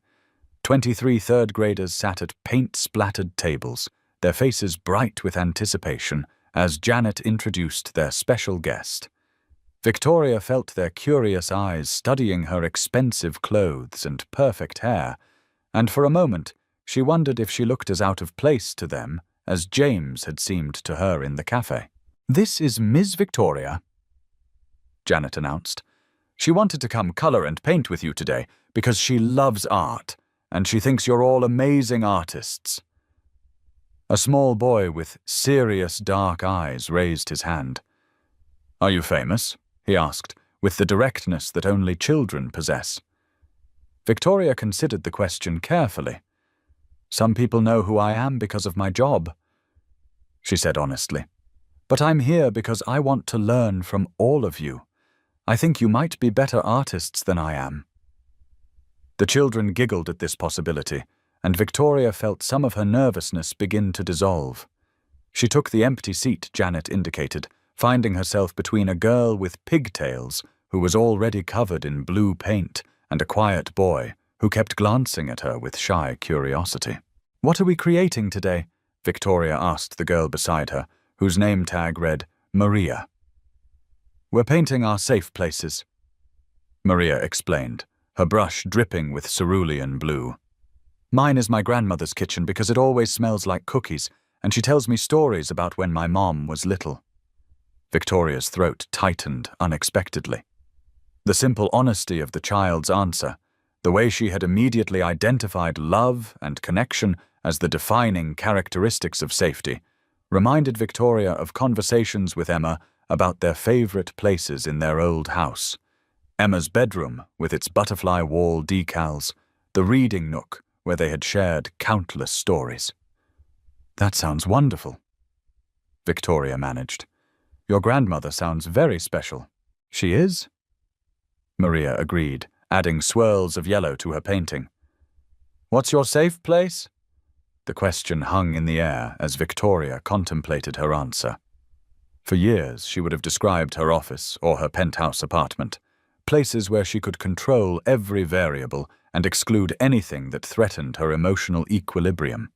23 third graders sat at paint-splattered tables, their faces bright with anticipation, as Janet introduced their special guest. Victoria felt their curious eyes studying her expensive clothes and perfect hair, and for a moment she wondered if she looked as out of place to them as James had seemed to her in the cafe. "This is Ms. Victoria," Janet announced. She wanted to come color and paint with you today because she loves art, and she thinks you're all amazing artists." A small boy with serious dark eyes raised his hand. "Are you famous?" he asked, with the directness that only children possess. Victoria considered the question carefully. "Some people know who I am because of my job," she said honestly. "But I'm here because I want to learn from all of you. I think you might be better artists than I am." The children giggled at this possibility, and Victoria felt some of her nervousness begin to dissolve. She took the empty seat Janet indicated, finding herself between a girl with pigtails who was already covered in blue paint and a quiet boy who kept glancing at her with shy curiosity. "What are we creating today?" Victoria asked the girl beside her, whose name tag read Maria. "We're painting our safe places," Maria explained, her brush dripping with cerulean blue. "Mine is my grandmother's kitchen because it always smells like cookies, and she tells me stories about when my mom was little." Victoria's throat tightened unexpectedly. The simple honesty of the child's answer, the way she had immediately identified love and connection as the defining characteristics of safety, reminded Victoria of conversations with Emma about their favorite places in their old house. Emma's bedroom with its butterfly wall decals, the reading nook where they had shared countless stories. "That sounds wonderful," Victoria managed. "Your grandmother sounds very special." "She is?" Maria agreed, adding swirls of yellow to her painting. "What's your safe place?" The question hung in the air as Victoria contemplated her answer. For years, she would have described her office or her penthouse apartment, places where she could control every variable and exclude anything that threatened her emotional equilibrium.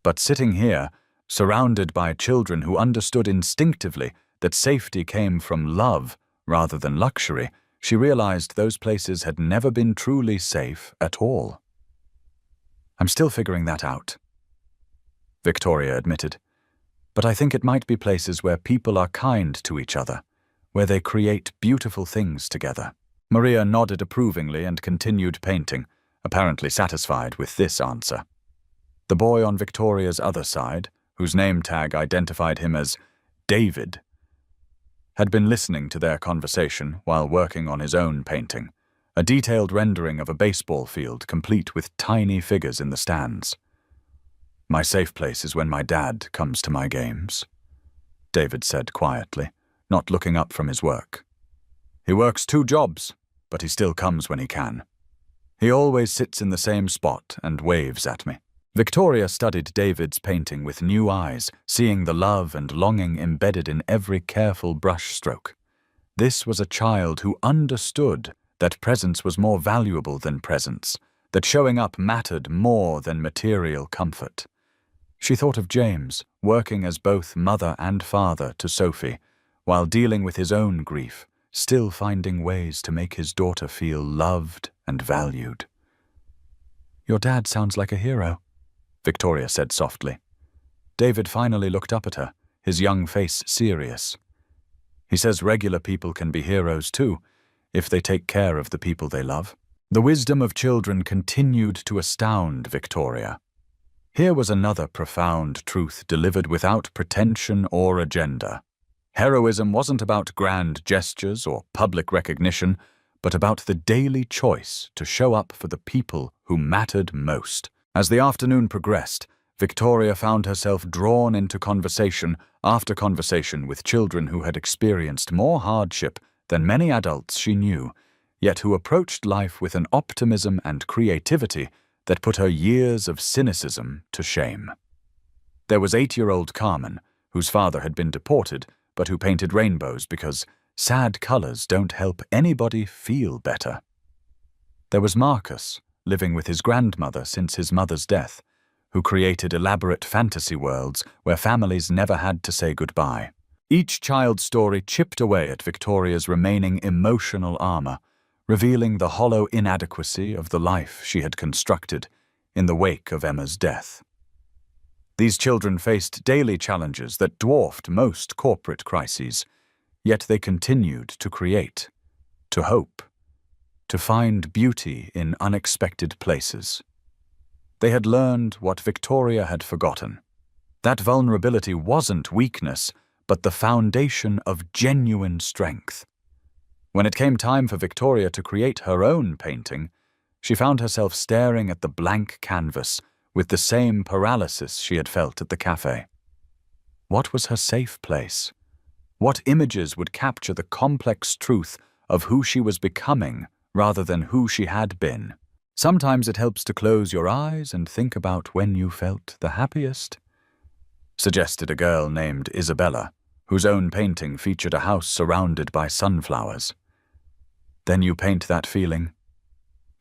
But sitting here, surrounded by children who understood instinctively that safety came from love rather than luxury, she realized those places had never been truly safe at all. "I'm still figuring that out," Victoria admitted. "But I think it might be places where people are kind to each other, where they create beautiful things together." Maria nodded approvingly and continued painting, apparently satisfied with this answer. The boy on Victoria's other side, whose name tag identified him as David, had been listening to their conversation while working on his own painting, a detailed rendering of a baseball field complete with tiny figures in the stands. "My safe place is when my dad comes to my games," David said quietly, not looking up from his work. "He works 2 jobs, but he still comes when he can. He always sits in the same spot and waves at me." Victoria studied David's painting with new eyes, seeing the love and longing embedded in every careful brushstroke. This was a child who understood that presence was more valuable than presence, that showing up mattered more than material comfort. She thought of James, working as both mother and father to Sophie, while dealing with his own grief, still finding ways to make his daughter feel loved and valued. "Your dad sounds like a hero," Victoria said softly. David finally looked up at her, his young face serious. "He says regular people can be heroes too, if they take care of the people they love." The wisdom of children continued to astound Victoria. Here was another profound truth delivered without pretension or agenda. Heroism wasn't about grand gestures or public recognition, but about the daily choice to show up for the people who mattered most. As the afternoon progressed, Victoria found herself drawn into conversation after conversation with children who had experienced more hardship than many adults she knew, yet who approached life with an optimism and creativity that put her years of cynicism to shame. There was 8-year-old Carmen, whose father had been deported, but who painted rainbows because sad colors don't help anybody feel better. There was Marcus, living with his grandmother since his mother's death, who created elaborate fantasy worlds where families never had to say goodbye. Each child's story chipped away at Victoria's remaining emotional armor, revealing the hollow inadequacy of the life she had constructed in the wake of Emma's death. These children faced daily challenges that dwarfed most corporate crises, yet they continued to create. to hope, to find beauty in unexpected places. They had learned what Victoria had forgotten. That vulnerability wasn't weakness, but the foundation of genuine strength. When it came time for Victoria to create her own painting, she found herself staring at the blank canvas with the same paralysis she had felt at the cafe. What was her safe place? What images would capture the complex truth of who she was becoming rather than who she had been? Sometimes it helps to close your eyes and think about when you felt the happiest, suggested a girl named Isabella, whose own painting featured a house surrounded by sunflowers. Then you paint that feeling.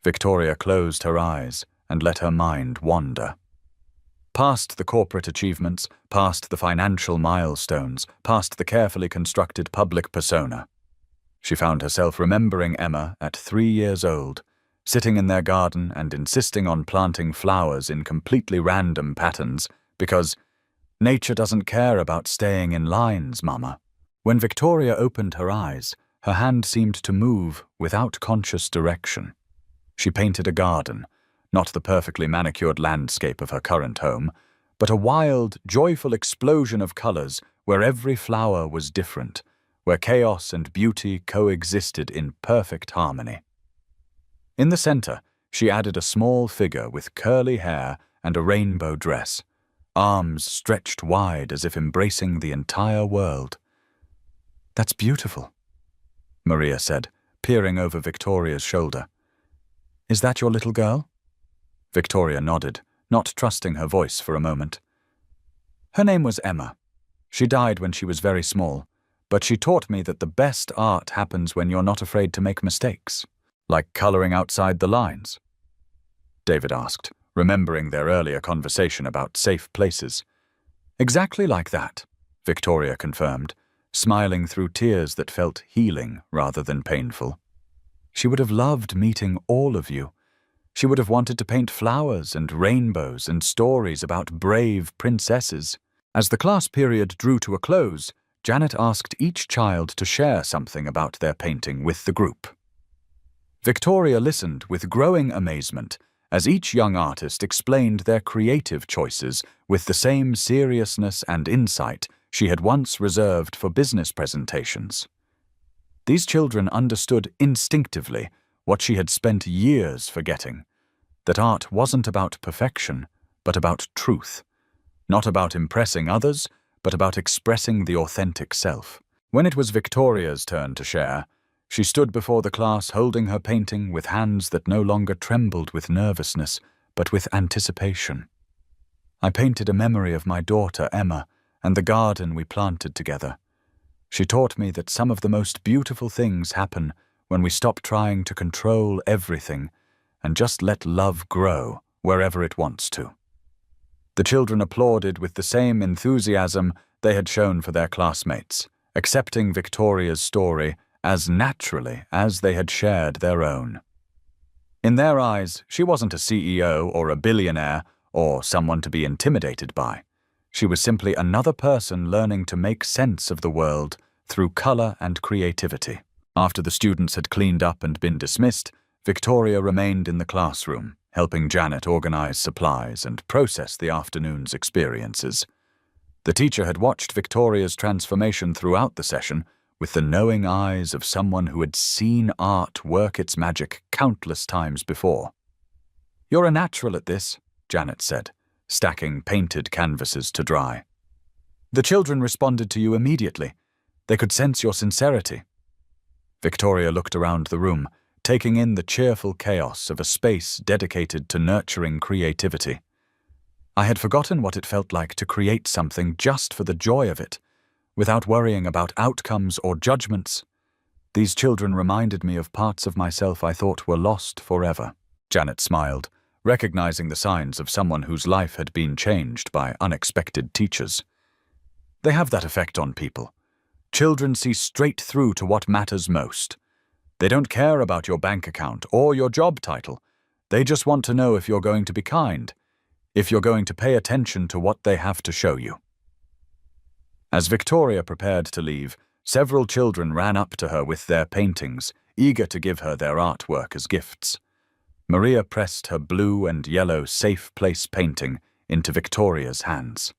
Victoria closed her eyes and let her mind wander. Past the corporate achievements, past the financial milestones, past the carefully constructed public persona. She found herself remembering Emma at 3 years old, sitting in their garden and insisting on planting flowers in completely random patterns because nature doesn't care about staying in lines, Mama. When Victoria opened her eyes, her hand seemed to move without conscious direction. She painted a garden, not the perfectly manicured landscape of her current home, but a wild, joyful explosion of colors where every flower was different, where chaos and beauty coexisted in perfect harmony. In the center, she added a small figure with curly hair and a rainbow dress, arms stretched wide as if embracing the entire world. "That's beautiful," Maria said, peering over Victoria's shoulder. "Is that your little girl?" Victoria nodded, not trusting her voice for a moment. "Her name was Emma. She died when she was very small, but she taught me that the best art happens when you're not afraid to make mistakes." "Like coloring outside the lines?" David asked, remembering their earlier conversation about safe places. "Exactly like that," Victoria confirmed, smiling through tears that felt healing rather than painful. She would have loved meeting all of you. She would have wanted to paint flowers and rainbows and stories about brave princesses. As the class period drew to a close, Janet asked each child to share something about their painting with the group. Victoria listened with growing amazement as each young artist explained their creative choices with the same seriousness and insight she had once reserved for business presentations. These children understood instinctively what she had spent years forgetting, that art wasn't about perfection, but about truth, not about impressing others, but about expressing the authentic self. When it was Victoria's turn to share, she stood before the class holding her painting with hands that no longer trembled with nervousness, but with anticipation. "I painted a memory of my daughter, Emma, and the garden we planted together. She taught me that some of the most beautiful things happen when we stop trying to control everything and just let love grow wherever it wants to." The children applauded with the same enthusiasm they had shown for their classmates, accepting Victoria's story as naturally as they had shared their own. In their eyes, she wasn't a CEO or a billionaire or someone to be intimidated by. She was simply another person learning to make sense of the world through color and creativity. After the students had cleaned up and been dismissed, Victoria remained in the classroom, helping Janet organize supplies and process the afternoon's experiences. The teacher had watched Victoria's transformation throughout the session with the knowing eyes of someone who had seen art work its magic countless times before. "You're a natural at this," Janet said, stacking painted canvases to dry. "The children responded to you immediately. They could sense your sincerity." Victoria looked around the room, taking in the cheerful chaos of a space dedicated to nurturing creativity. "I had forgotten what it felt like to create something just for the joy of it, without worrying about outcomes or judgments. These children reminded me of parts of myself I thought were lost forever." Janet smiled, recognizing the signs of someone whose life had been changed by unexpected teachers. They have that effect on people. Children see straight through to what matters most. They don't care about your bank account or your job title. They just want to know if you're going to be kind, if you're going to pay attention to what they have to show you. As Victoria prepared to leave, several children ran up to her with their paintings, eager to give her their artwork as gifts. Maria pressed her blue and yellow safe place painting into Victoria's hands.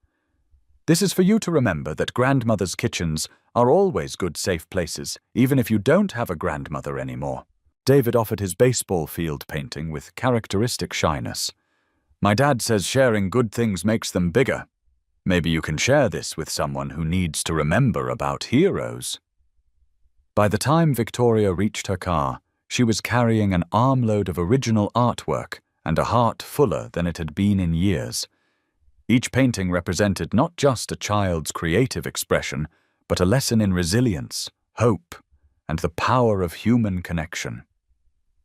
"This is for you to remember that grandmother's kitchens are always good safe places, even if you don't have a grandmother anymore." David offered his baseball field painting with characteristic shyness. "My dad says sharing good things makes them bigger. Maybe you can share this with someone who needs to remember about heroes." By the time Victoria reached her car, she was carrying an armload of original artwork and a heart fuller than it had been in years. Each painting represented not just a child's creative expression, but a lesson in resilience, hope, and the power of human connection.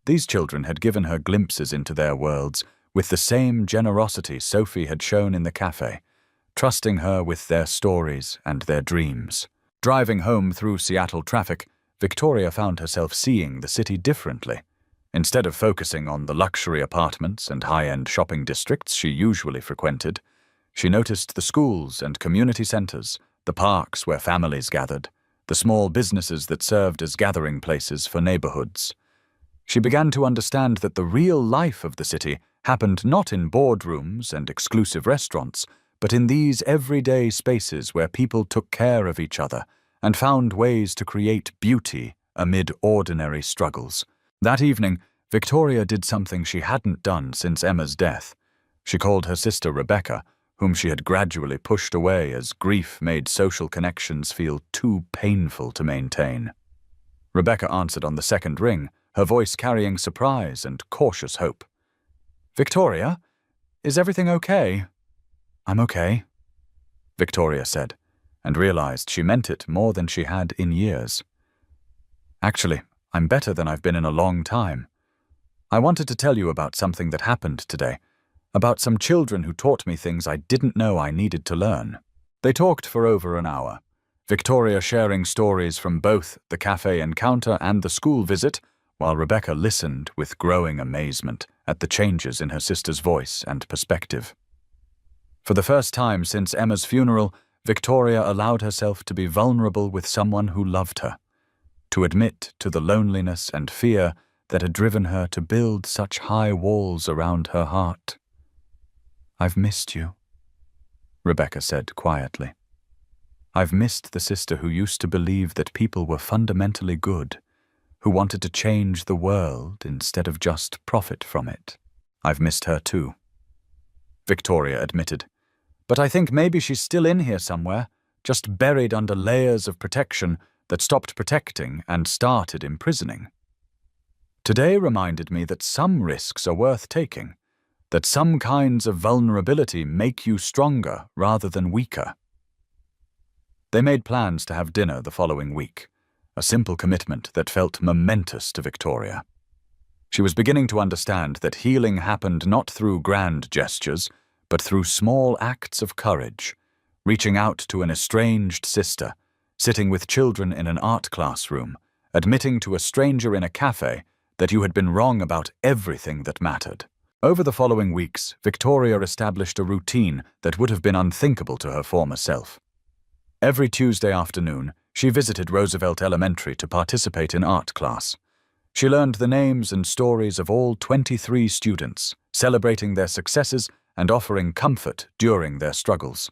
These children had given her glimpses into their worlds with the same generosity Sophie had shown in the cafe, trusting her with their stories and their dreams. Driving home through Seattle traffic, Victoria found herself seeing the city differently. Instead of focusing on the luxury apartments and high-end shopping districts she usually frequented, she noticed the schools and community centers, the parks where families gathered, the small businesses that served as gathering places for neighborhoods. She began to understand that the real life of the city happened not in boardrooms and exclusive restaurants, but in these everyday spaces where people took care of each other and found ways to create beauty amid ordinary struggles. That evening, Victoria did something she hadn't done since Emma's death. She called her sister Rebecca, whom she had gradually pushed away as grief made social connections feel too painful to maintain. Rebecca answered on the second ring, her voice carrying surprise and cautious hope. "Victoria, is everything okay?" "I'm okay," Victoria said, and realized she meant it more than she had in years. "Actually, I'm better than I've been in a long time. I wanted to tell you about something that happened today, about some children who taught me things I didn't know I needed to learn." They talked for over an hour, Victoria sharing stories from both the cafe encounter and the school visit, while Rebecca listened with growing amazement at the changes in her sister's voice and perspective. For the first time since Emma's funeral, Victoria allowed herself to be vulnerable with someone who loved her, to admit to the loneliness and fear that had driven her to build such high walls around her heart. "I've missed you," Rebecca said quietly. "I've missed the sister who used to believe that people were fundamentally good, who wanted to change the world instead of just profit from it. I've missed her too," Victoria admitted. "But I think maybe she's still in here somewhere, just buried under layers of protection that stopped protecting and started imprisoning. Today reminded me that some risks are worth taking, that some kinds of vulnerability make you stronger rather than weaker." They made plans to have dinner the following week, a simple commitment that felt momentous to Victoria. She was beginning to understand that healing happened not through grand gestures, but through small acts of courage, reaching out to an estranged sister, sitting with children in an art classroom, admitting to a stranger in a cafe that you had been wrong about everything that mattered. Over the following weeks, Victoria established a routine that would have been unthinkable to her former self. Every Tuesday afternoon, she visited Roosevelt Elementary to participate in art class. She learned the names and stories of all 23 students, celebrating their successes and offering comfort during their struggles.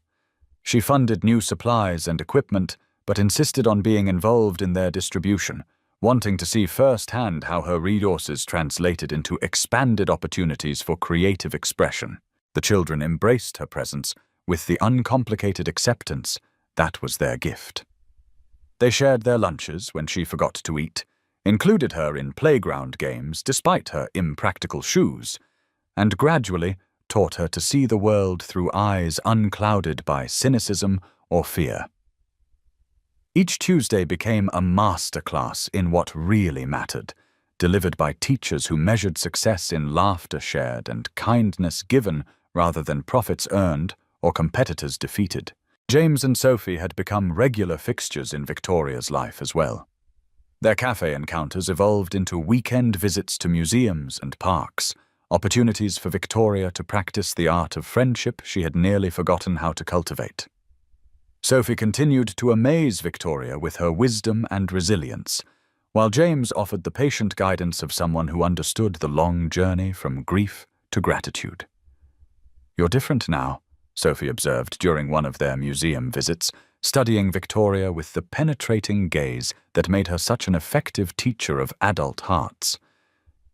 She funded new supplies and equipment, but insisted on being involved in their distribution, wanting to see firsthand how her resources translated into expanded opportunities for creative expression. The children embraced her presence with the uncomplicated acceptance that was their gift. They shared their lunches when she forgot to eat, included her in playground games despite her impractical shoes, and gradually taught her to see the world through eyes unclouded by cynicism or fear. Each Tuesday became a masterclass in what really mattered, delivered by teachers who measured success in laughter shared and kindness given rather than profits earned or competitors defeated. James and Sophie had become regular fixtures in Victoria's life as well. Their cafe encounters evolved into weekend visits to museums and parks, opportunities for Victoria to practice the art of friendship she had nearly forgotten how to cultivate. Sophie continued to amaze Victoria with her wisdom and resilience, while James offered the patient guidance of someone who understood the long journey from grief to gratitude. "You're different now," Sophie observed during one of their museum visits, studying Victoria with the penetrating gaze that made her such an effective teacher of adult hearts.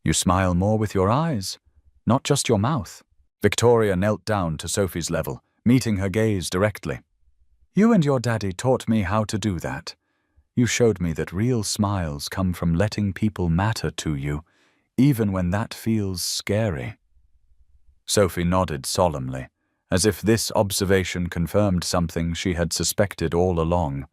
"You smile more with your eyes, not just your mouth." Victoria knelt down to Sophie's level, meeting her gaze directly. "You and your daddy taught me how to do that. You showed me that real smiles come from letting people matter to you, even when that feels scary." Sophie nodded solemnly, as if this observation confirmed something she had suspected all along.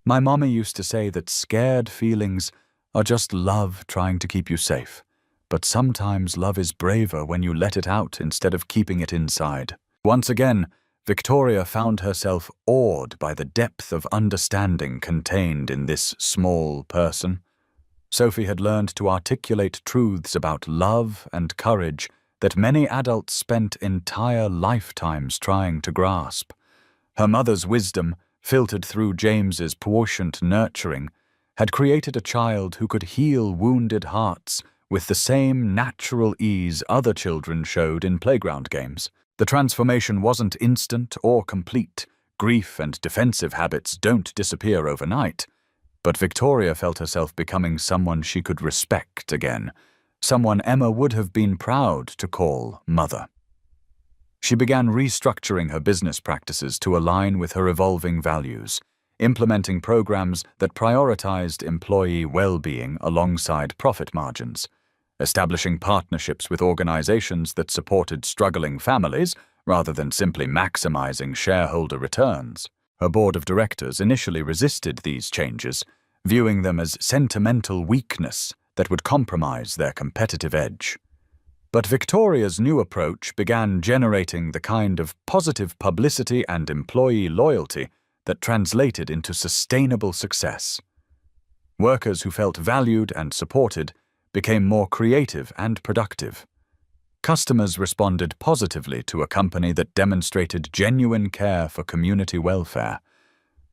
"My mommy used to say that scared feelings are just love trying to keep you safe, but sometimes love is braver when you let it out instead of keeping it inside." Once again, Victoria found herself awed by the depth of understanding contained in this small person. Sophie had learned to articulate truths about love and courage that many adults spent entire lifetimes trying to grasp. Her mother's wisdom, filtered through James's puissant nurturing, had created a child who could heal wounded hearts with the same natural ease other children showed in playground games. The transformation wasn't instant or complete. Grief and defensive habits don't disappear overnight. But Victoria felt herself becoming someone she could respect again, someone Emma would have been proud to call mother. She began restructuring her business practices to align with her evolving values, implementing programs that prioritized employee well-being alongside profit margins, establishing partnerships with organizations that supported struggling families rather than simply maximizing shareholder returns. Her board of directors initially resisted these changes, viewing them as sentimental weakness that would compromise their competitive edge. But Victoria's new approach began generating the kind of positive publicity and employee loyalty that translated into sustainable success. Workers who felt valued and supported became more creative and productive. Customers responded positively to a company that demonstrated genuine care for community welfare.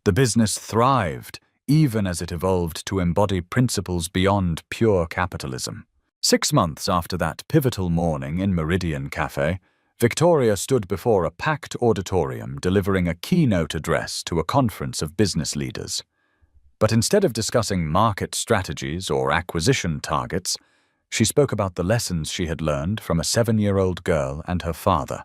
The business thrived, even as it evolved to embody principles beyond pure capitalism. 6 months after that pivotal morning in Meridian Cafe, Victoria stood before a packed auditorium delivering a keynote address to a conference of business leaders. But instead of discussing market strategies or acquisition targets, she spoke about the lessons she had learned from a 7-year-old girl and her father,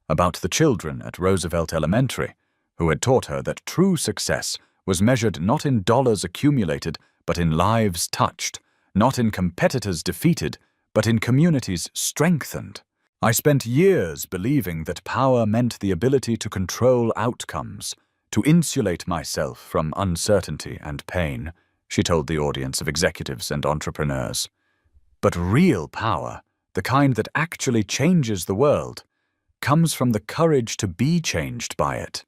about the children at Roosevelt Elementary, who had taught her that true success was measured not in dollars accumulated, but in lives touched, not in competitors defeated, but in communities strengthened. "I spent years believing that power meant the ability to control outcomes, to insulate myself from uncertainty and pain," she told the audience of executives and entrepreneurs. "But real power, the kind that actually changes the world, comes from the courage to be changed by it.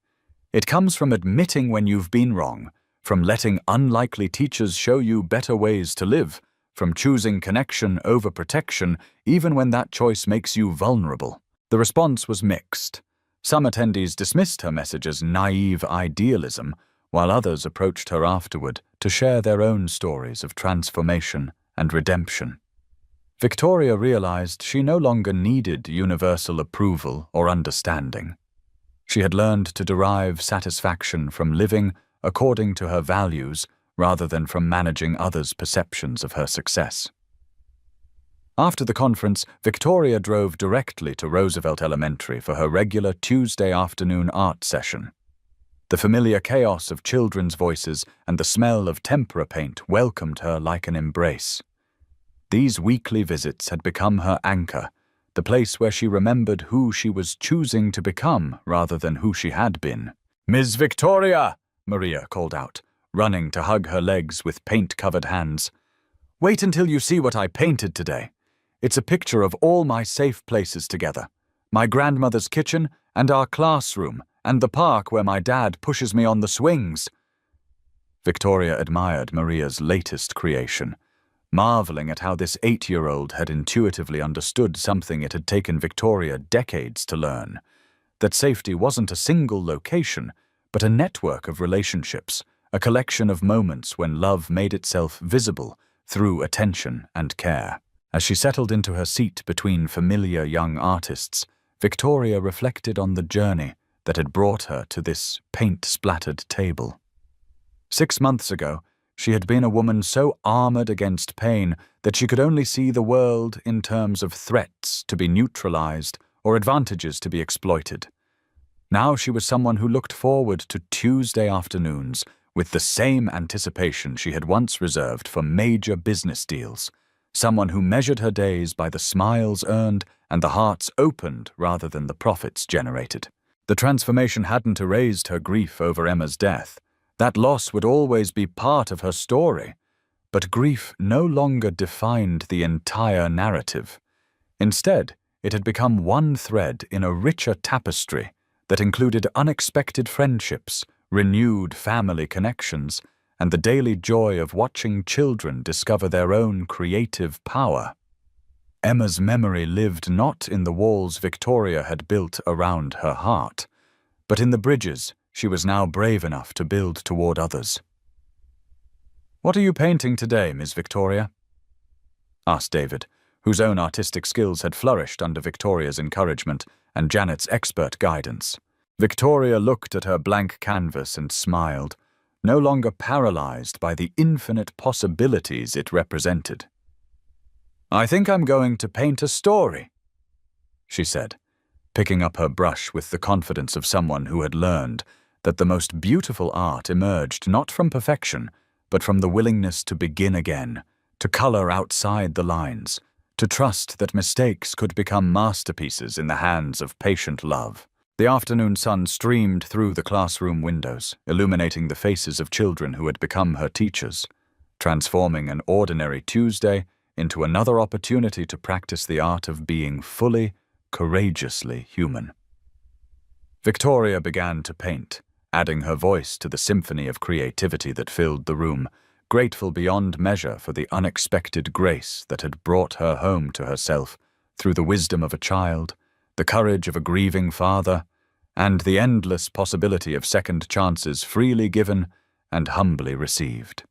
It comes from admitting when you've been wrong, from letting unlikely teachers show you better ways to live, from choosing connection over protection, even when that choice makes you vulnerable." The response was mixed. Some attendees dismissed her message as naive idealism, while others approached her afterward to share their own stories of transformation and redemption. Victoria realized she no longer needed universal approval or understanding. She had learned to derive satisfaction from living according to her values rather than from managing others' perceptions of her success. After the conference, Victoria drove directly to Roosevelt Elementary for her regular Tuesday afternoon art session. The familiar chaos of children's voices and the smell of tempera paint welcomed her like an embrace. These weekly visits had become her anchor, the place where she remembered who she was choosing to become rather than who she had been. "Ms. Victoria!" Maria called out, running to hug her legs with paint-covered hands. "Wait until you see what I painted today. It's a picture of all my safe places together. My grandmother's kitchen and our classroom and the park where my dad pushes me on the swings." Victoria admired Maria's latest creation, marveling at how this 8-year-old had intuitively understood something it had taken Victoria decades to learn, that safety wasn't a single location, but a network of relationships, a collection of moments when love made itself visible through attention and care. As she settled into her seat between familiar young artists, Victoria reflected on the journey that had brought her to this paint-splattered table. 6 months ago, she had been a woman so armored against pain that she could only see the world in terms of threats to be neutralized or advantages to be exploited. Now she was someone who looked forward to Tuesday afternoons with the same anticipation she had once reserved for major business deals, someone who measured her days by the smiles earned and the hearts opened rather than the profits generated. The transformation hadn't erased her grief over Emma's death. That loss would always be part of her story, but grief no longer defined the entire narrative. Instead, it had become one thread in a richer tapestry that included unexpected friendships, renewed family connections, and the daily joy of watching children discover their own creative power. Emma's memory lived not in the walls Victoria had built around her heart, but in the bridges she was now brave enough to build toward others. "What are you painting today, Miss Victoria?" asked David, whose own artistic skills had flourished under Victoria's encouragement and Janet's expert guidance. Victoria looked at her blank canvas and smiled, no longer paralyzed by the infinite possibilities it represented. "I think I'm going to paint a story," she said, picking up her brush with the confidence of someone who had learned that the most beautiful art emerged not from perfection, but from the willingness to begin again, to color outside the lines, to trust that mistakes could become masterpieces in the hands of patient love. The afternoon sun streamed through the classroom windows, illuminating the faces of children who had become her teachers, transforming an ordinary Tuesday into another opportunity to practice the art of being fully, courageously human. Victoria began to paint, adding her voice to the symphony of creativity that filled the room, grateful beyond measure for the unexpected grace that had brought her home to herself through the wisdom of a child, the courage of a grieving father, and the endless possibility of second chances freely given and humbly received.